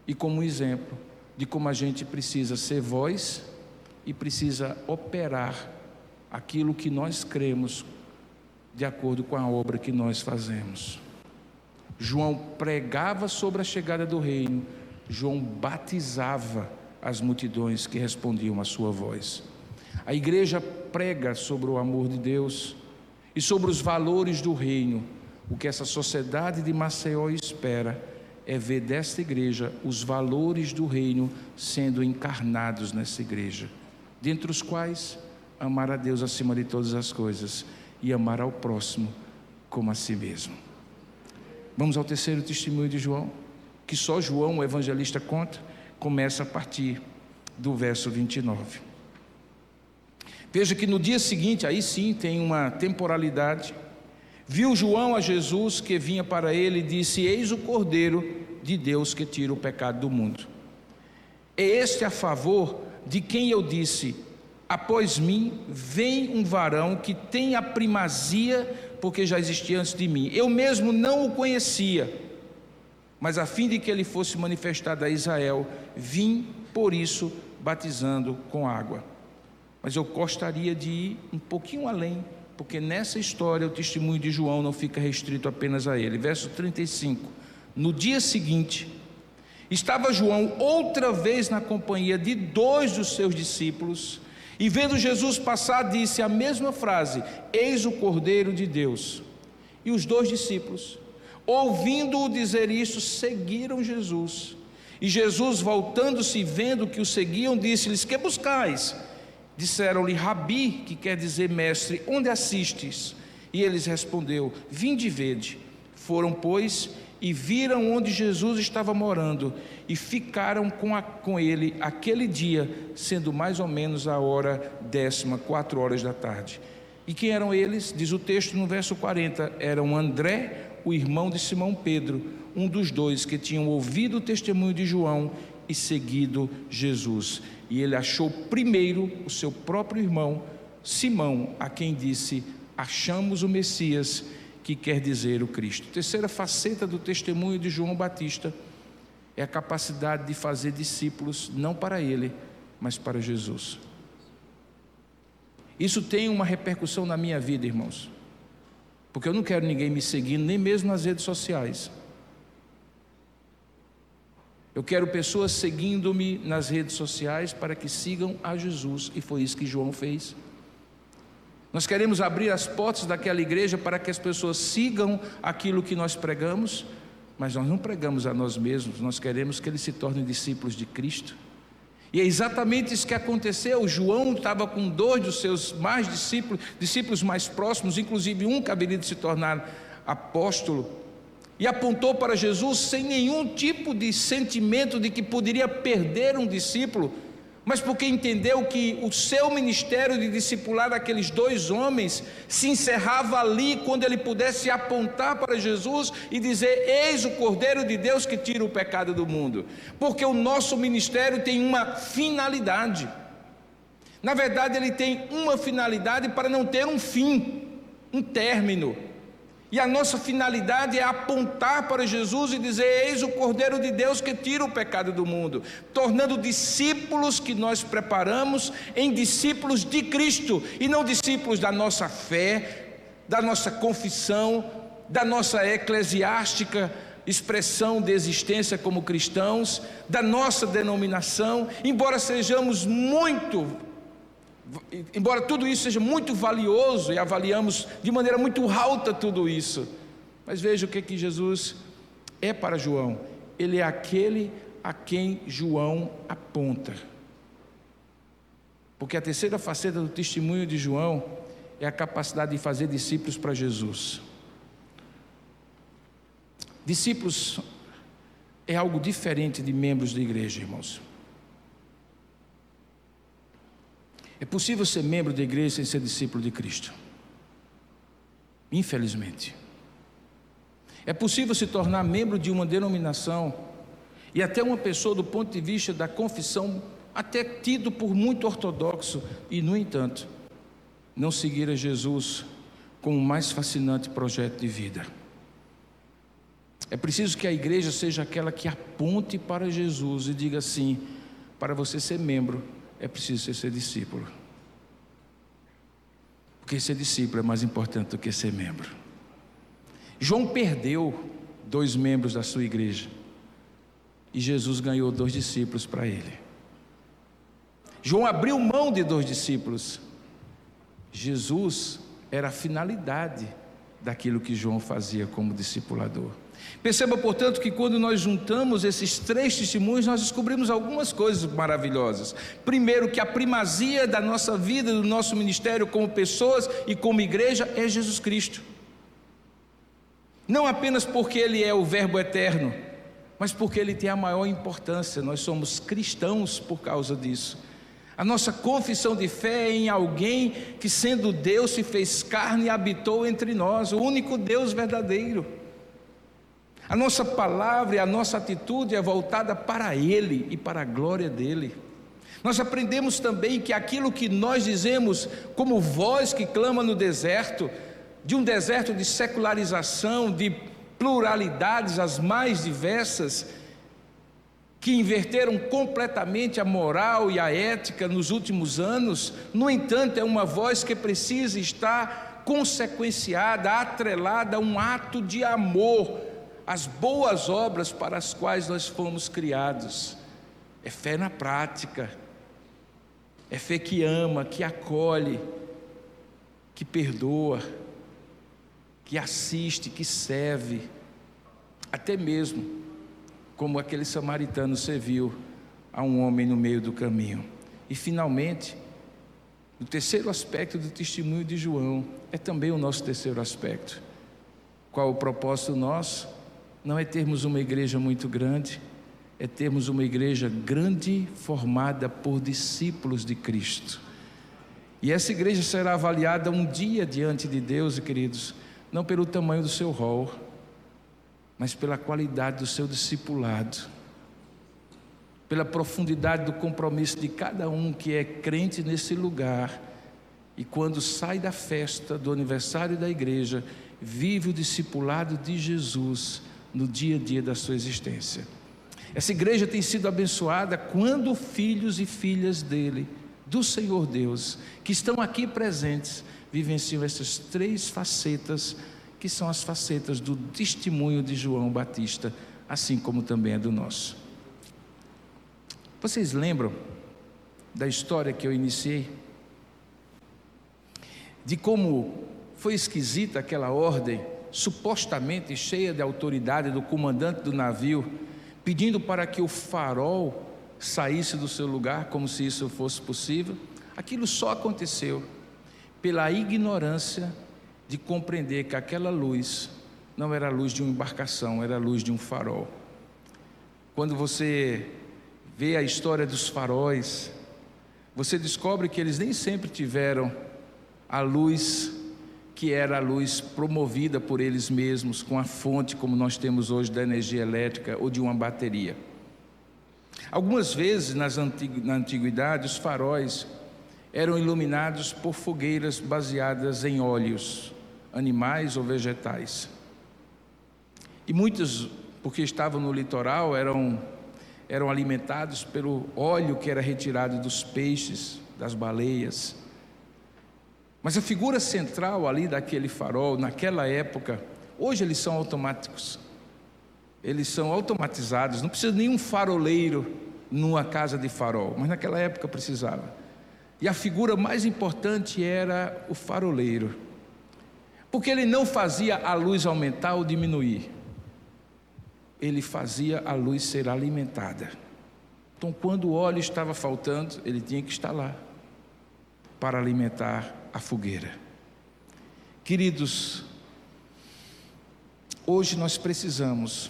e como exemplo de como a gente precisa ser voz e precisa operar aquilo que nós cremos de acordo com a obra que nós fazemos. João pregava sobre a chegada do reino, João batizava as multidões que respondiam à sua voz. A igreja prega sobre o amor de Deus e sobre os valores do reino. O que essa sociedade de Maceió espera é ver desta igreja os valores do reino sendo encarnados nessa igreja, dentre os quais amar a Deus acima de todas as coisas e amar ao próximo como a si mesmo. Vamos ao terceiro testemunho de João, que só João, o evangelista, conta. Começa a partir do verso 29. Veja que no dia seguinte, aí sim tem uma temporalidade, viu João a Jesus que vinha para ele e disse: eis o Cordeiro de Deus que tira o pecado do mundo. É este a favor de quem eu disse: após mim vem um varão que tem a primazia, porque já existia antes de mim. Eu mesmo não o conhecia, mas a fim de que ele fosse manifestado a Israel, vim por isso batizando com água. Mas eu gostaria de ir um pouquinho além, porque nessa história o testemunho de João não fica restrito apenas a ele. Verso 35. No dia seguinte, estava João outra vez na companhia de 2 dos seus discípulos, e vendo Jesus passar, disse a mesma frase: eis o Cordeiro de Deus. E os 2 discípulos, ouvindo-o dizer isto, seguiram Jesus. E Jesus, voltando-se e vendo que o seguiam, disse-lhes: que buscais? Disseram-lhe: Rabi, que quer dizer mestre, onde assistes? E eles respondeu: vinde e vede. Foram, pois, e viram onde Jesus estava morando, e ficaram com ele aquele dia, sendo mais ou menos a hora 10, 4 horas da tarde. E quem eram eles? Diz o texto no verso 40, eram André, o irmão de Simão Pedro, um dos 2 que tinham ouvido o testemunho de João e seguido Jesus. e ele achou primeiro o seu próprio irmão, Simão, a quem disse: achamos o Messias, que quer dizer o Cristo. Terceira faceta do testemunho de João Batista é a capacidade de fazer discípulos, não para ele, mas para Jesus. Isso tem uma repercussão na minha vida, irmãos, porque eu não quero ninguém me seguindo, nem mesmo nas redes sociais. Eu quero pessoas seguindo-me nas redes sociais para que sigam a Jesus, e foi isso que João fez. Nós queremos abrir as portas daquela igreja para que as pessoas sigam aquilo que nós pregamos, mas nós não pregamos a nós mesmos, nós queremos que eles se tornem discípulos de Cristo. E é exatamente isso que aconteceu. João estava com 2 dos seus mais discípulos mais próximos, inclusive um que haveria de se tornar apóstolo, e apontou para Jesus sem nenhum tipo de sentimento de que poderia perder um discípulo, mas porque entendeu que o seu ministério de discipular aqueles 2 homens se encerrava ali, quando ele pudesse apontar para Jesus e dizer: eis o Cordeiro de Deus que tira o pecado do mundo. Porque o nosso ministério tem uma finalidade. Na verdade, ele tem uma finalidade para não ter um fim, um término. E a nossa finalidade é apontar para Jesus e dizer: eis o Cordeiro de Deus que tira o pecado do mundo, tornando discípulos que nós preparamos em discípulos de Cristo, e não discípulos da nossa fé, da nossa confissão, da nossa eclesiástica expressão de existência como cristãos, da nossa denominação. Embora tudo isso seja muito valioso, e avaliamos de maneira muito alta tudo isso, mas veja o que Jesus é para João. Ele é aquele a quem João aponta. Porque a terceira faceta do testemunho de João é a capacidade de fazer discípulos para Jesus. Discípulos é algo diferente de membros da igreja, irmãos. É possível ser membro da igreja sem ser discípulo de Cristo, infelizmente. É possível se tornar membro de uma denominação e até uma pessoa, do ponto de vista da confissão, até tido por muito ortodoxo, e no entanto não seguir a Jesus como o mais fascinante projeto de vida. É preciso que a igreja seja aquela que aponte para Jesus e diga assim: para você ser membro, é preciso ser discípulo. Porque ser discípulo é mais importante do que ser membro. João perdeu 2 membros da sua igreja, e Jesus ganhou 2 discípulos para ele. João abriu mão de 2 discípulos. Jesus era a finalidade daquilo que João fazia como discipulador. Perceba, portanto, que quando nós juntamos esses 3 testemunhos, nós descobrimos algumas coisas maravilhosas. Primeiro, que a primazia da nossa vida, do nosso ministério como pessoas e como igreja, é Jesus Cristo. Não apenas porque Ele é o Verbo eterno, mas porque Ele tem a maior importância. Nós somos cristãos por causa disso. A nossa confissão de fé é em alguém que, sendo Deus, se fez carne e habitou entre nós, o único Deus verdadeiro. A nossa palavra e a nossa atitude é voltada para Ele e para a glória dEle. Nós aprendemos também que aquilo que nós dizemos como voz que clama no deserto, de um deserto de secularização, de pluralidades as mais diversas, que inverteram completamente a moral e a ética nos últimos anos, no entanto, é uma voz que precisa estar consequenciada, atrelada a um ato de amor, as boas obras para as quais nós fomos criados. É fé na prática, é fé que ama, que acolhe, que perdoa, que assiste, que serve, até mesmo como aquele samaritano serviu a um homem no meio do caminho. E finalmente, o terceiro aspecto do testemunho de João é também o nosso terceiro aspecto. Qual o propósito nosso? Não é termos uma igreja muito grande, é termos uma igreja grande formada por discípulos de Cristo. E essa igreja será avaliada um dia diante de Deus, queridos, não pelo tamanho do seu rol, mas pela qualidade do seu discipulado. pela profundidade do compromisso de cada um que é crente nesse lugar, e quando sai da festa do aniversário da igreja, vive o discipulado de Jesus no dia a dia da sua existência. Essa igreja tem sido abençoada quando filhos e filhas dele, do Senhor Deus, que estão aqui presentes, vivenciam essas 3 facetas, que são as facetas do testemunho de João Batista, assim como também é do nosso. Vocês lembram da história que eu iniciei? De como foi esquisita aquela ordem, supostamente cheia de autoridade, do comandante do navio, pedindo para que o farol saísse do seu lugar, como se isso fosse possível. Aquilo só aconteceu pela ignorância de compreender que aquela luz não era a luz de uma embarcação, era a luz de um farol. Quando você vê a história dos faróis, você descobre que eles nem sempre tiveram a luz que era a luz promovida por eles mesmos, com a fonte como nós temos hoje da energia elétrica ou de uma bateria. Algumas vezes na antiguidade os faróis eram iluminados por fogueiras baseadas em óleos, animais ou vegetais. E muitos, porque estavam no litoral, eram alimentados pelo óleo que era retirado dos peixes, das baleias. Mas a figura central ali daquele farol, naquela época, hoje eles são automáticos, eles são automatizados, não precisa nenhum faroleiro numa casa de farol, mas naquela época precisava. E a figura mais importante era o faroleiro, porque ele não fazia a luz aumentar ou diminuir, ele fazia a luz ser alimentada. Então, quando o óleo estava faltando, ele tinha que estar lá para alimentar a fogueira. Queridos, hoje nós precisamos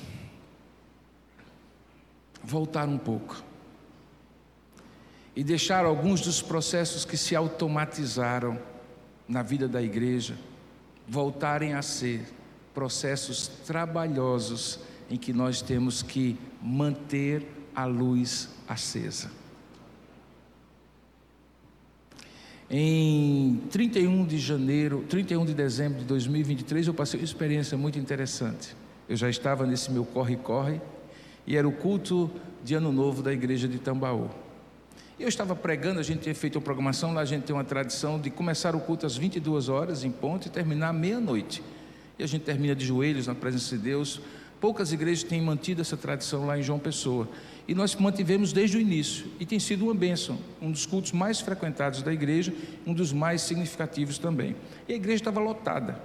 voltar um pouco e deixar alguns dos processos que se automatizaram na vida da igreja voltarem a ser processos trabalhosos em que nós temos que manter a luz acesa. Em 31 de dezembro de 2023, eu passei uma experiência muito interessante. Eu já estava nesse meu corre-corre, e era o culto de Ano Novo da igreja de Tambaú. Eu estava pregando, a gente tinha feito uma programação, lá a gente tem uma tradição de começar o culto às 22 horas, em ponto, e terminar à meia-noite. E a gente termina de joelhos na presença de Deus. Poucas igrejas têm mantido essa tradição lá em João Pessoa. E nós mantivemos desde o início, e tem sido uma bênção, um dos cultos mais frequentados da igreja, um dos mais significativos também. E a igreja estava lotada,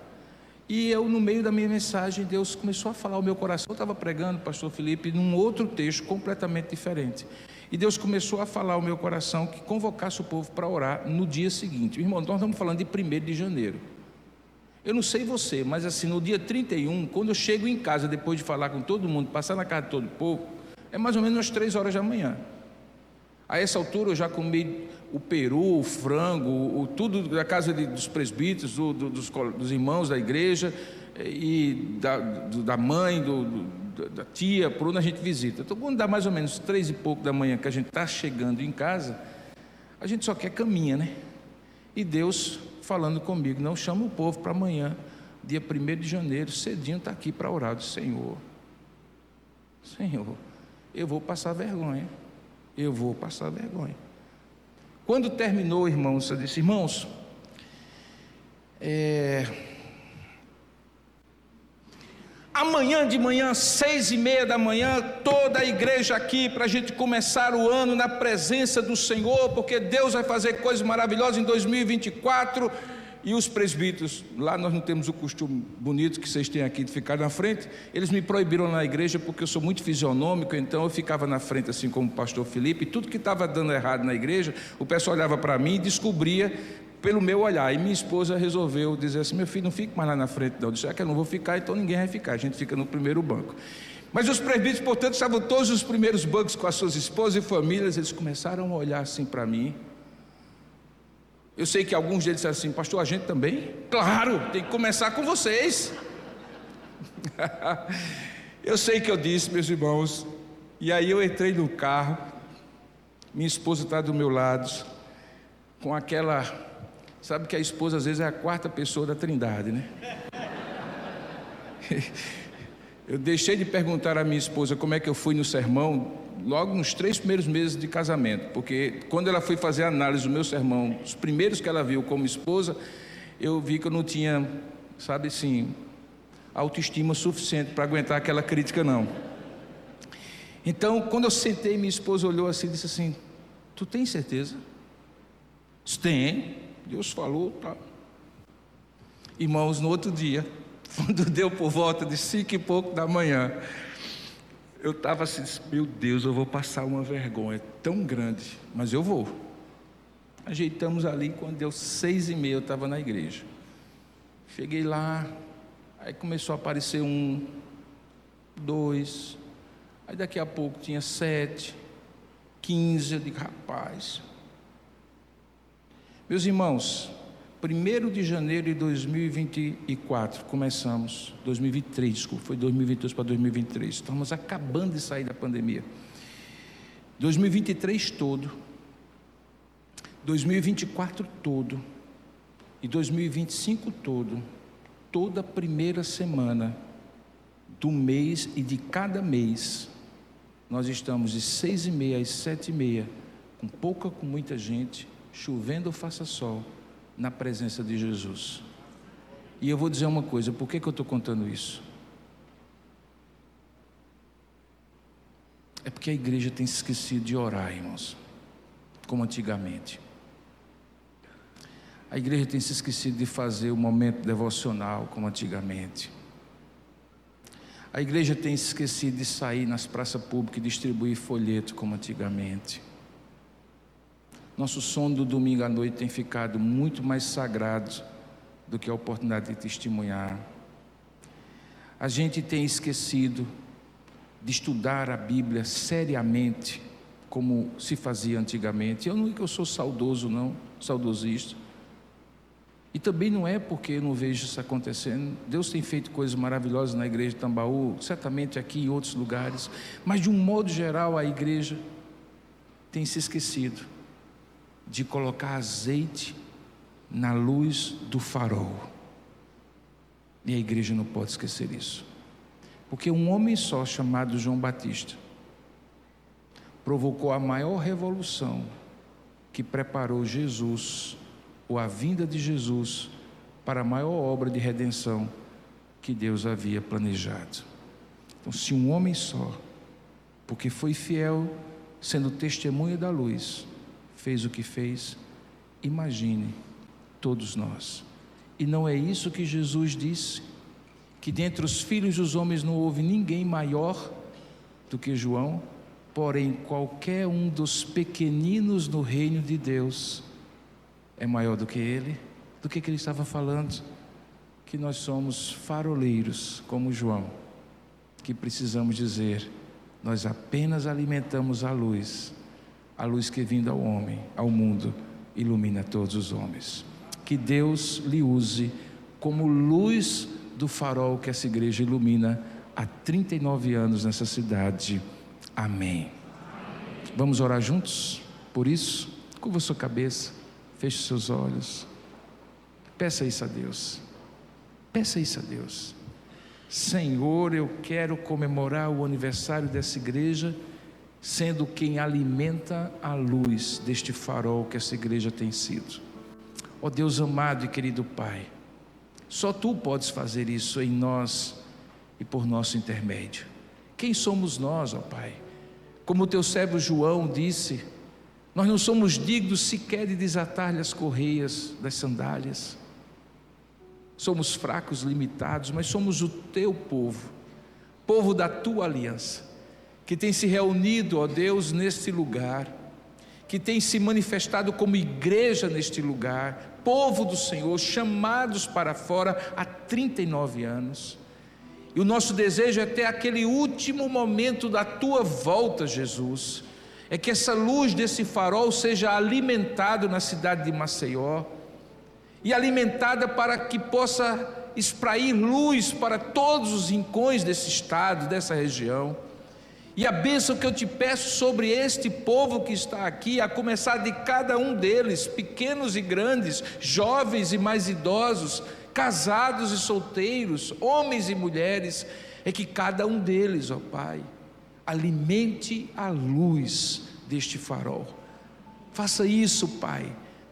e eu, no meio da minha mensagem, Deus começou a falar ao meu coração. Eu estava pregando, pastor Felipe, num outro texto completamente diferente, e Deus começou a falar ao meu coração que convocasse o povo para orar no dia seguinte. Irmão, nós estamos falando de 1º de janeiro. Eu não sei você, mas assim, no dia 31, quando eu chego em casa, depois de falar com todo mundo, passar na casa de todo o povo, é mais ou menos umas 3 horas da manhã. A essa altura eu já comi o peru, o frango, tudo da casa dos presbíteros, dos irmãos da igreja, e da mãe, da tia, por onde a gente visita. Então, quando dá mais ou menos 3 e pouco da manhã que a gente está chegando em casa, a gente só quer caminha, né? E Deus falando comigo: não, chama o povo para amanhã, dia 1º de janeiro, cedinho está aqui para orar. Eu disse: Senhor, eu vou passar vergonha. Eu vou passar vergonha. Quando terminou, irmãos, eu disse: irmãos, amanhã de manhã, 6:30 da manhã, toda a igreja aqui, para a gente começar o ano na presença do Senhor, porque Deus vai fazer coisas maravilhosas em 2024. E os presbíteros, lá nós não temos o costume bonito que vocês têm aqui de ficar na frente. Eles me proibiram na igreja porque eu sou muito fisionômico, então eu ficava na frente assim como o pastor Felipe, e tudo que estava dando errado na igreja, o pessoal olhava para mim e descobria pelo meu olhar. E minha esposa resolveu dizer assim: meu filho, não fique mais lá na frente não. Eu disse: que eu não vou ficar, então ninguém vai ficar, a gente fica no primeiro banco. Mas os presbíteros, portanto, estavam todos os primeiros bancos com as suas esposas e famílias. Eles começaram a olhar assim para mim. Eu sei que alguns deles disseram assim: pastor, a gente também? Claro, tem que começar com vocês. Eu sei que eu disse, meus irmãos. E aí eu entrei no carro, Minha esposa está do meu lado, com aquela... Sabe que a esposa às vezes é a quarta pessoa da Trindade, né? Eu deixei de perguntar à minha esposa como é que eu fui no sermão, logo nos 3 primeiros meses de casamento, porque quando ela foi fazer a análise do meu sermão, os primeiros que ela viu como esposa, eu vi que eu não tinha, sabe assim, autoestima suficiente para aguentar aquela crítica, não. Então, quando eu sentei, minha esposa olhou assim e disse assim: tu tem certeza? Disse: tem, Deus falou, tá. Irmãos, no outro dia, quando deu por volta de 5 e pouco da manhã, eu estava assim, meu Deus, eu vou passar uma vergonha tão grande, mas eu vou. Ajeitamos ali, quando deu 6h30, eu estava na igreja. Cheguei lá, aí começou a aparecer 1, 2, aí daqui a pouco tinha 7, 15, eu digo, rapaz. Meus irmãos, 1º de janeiro de 2024, começamos, 2023, desculpa, foi 2022 para 2023, estamos acabando de sair da pandemia. 2023 todo, 2024 todo, e 2025 todo, toda primeira semana do mês e de cada mês, nós estamos de 6h30 às 7h30, com pouca, com muita gente, chovendo ou faça sol, na presença de Jesus. E eu vou dizer uma coisa, por que eu estou contando isso? É porque a igreja tem se esquecido de orar, irmãos, como antigamente. A igreja tem se esquecido de fazer o momento devocional, como antigamente. A igreja tem se esquecido de sair nas praças públicas e distribuir folheto, como antigamente. Nosso sono do domingo à noite tem ficado muito mais sagrado do que a oportunidade de testemunhar. A gente tem esquecido de estudar a Bíblia seriamente, como se fazia antigamente. Eu não é que eu sou saudoso, não, saudosista. E também não é porque eu não vejo isso acontecendo. Deus tem feito coisas maravilhosas na igreja de Tambaú, certamente aqui em outros lugares, mas de um modo geral a igreja tem se esquecido de colocar azeite na luz do farol. E a igreja não pode esquecer isso, porque um homem só, chamado João Batista, provocou a maior revolução que preparou Jesus, ou a vinda de Jesus, para a maior obra de redenção que Deus havia planejado. Então, se um homem só, porque foi fiel, sendo testemunha da luz, fez o que fez, imagine todos nós. E não é isso que Jesus disse, que dentre os filhos dos homens não houve ninguém maior do que João, porém qualquer um dos pequeninos no reino de Deus é maior do que ele. Do que ele estava falando? Que nós somos faroleiros como João, que precisamos dizer, nós apenas alimentamos a luz que vindo ao homem, ao mundo, ilumina todos os homens. Que Deus lhe use como luz do farol que essa igreja ilumina há 39 anos nessa cidade. Amém. Vamos orar juntos? Por isso, curva sua cabeça, feche seus olhos, peça isso a Deus. Peça isso a Deus. Senhor, eu quero comemorar o aniversário dessa igreja, sendo quem alimenta a luz deste farol que essa igreja tem sido. Ó Deus amado e querido Pai, só Tu podes fazer isso em nós e por nosso intermédio. Quem somos nós, ó Pai? Como o Teu servo João disse, nós não somos dignos sequer de desatar-lhe as correias das sandálias. Somos fracos, limitados, mas somos o Teu povo, povo da Tua aliança, que tem se reunido, ó Deus, neste lugar, que tem se manifestado como igreja neste lugar, povo do Senhor, chamados para fora há 39 anos, e o nosso desejo é até aquele último momento da Tua volta, Jesus, é que essa luz desse farol seja alimentada na cidade de Maceió, e alimentada para que possa esprair luz para todos os rincões desse estado, dessa região, E a bênção que eu te peço sobre este povo que está aqui, a começar de cada um deles, pequenos e grandes, jovens e mais idosos, casados e solteiros, homens e mulheres, é que cada um deles, ó Pai, alimente a luz deste farol. Faça isso, Pai,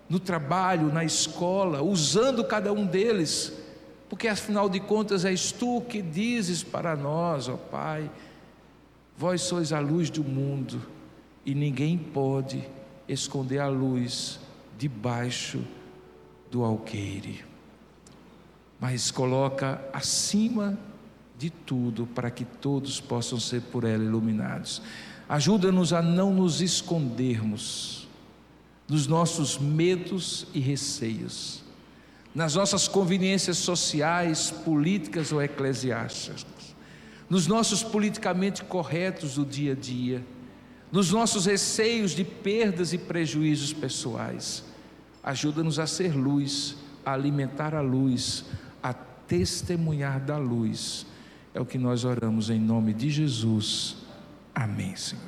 no trabalho, na escola, usando cada um deles, porque afinal de contas és Tu que dizes para nós, ó Pai, vós sois a luz do mundo, e ninguém pode esconder a luz debaixo do alqueire, mas coloca acima de tudo, para que todos possam ser por ela iluminados. Ajuda-nos a não nos escondermos dos nossos medos e receios, nas nossas conveniências sociais, políticas ou eclesiásticas, nos nossos politicamente corretos do dia a dia, nos nossos receios de perdas e prejuízos pessoais. Ajuda-nos a ser luz, a alimentar a luz, a testemunhar da luz. É o que nós oramos em nome de Jesus. Amém, Senhor.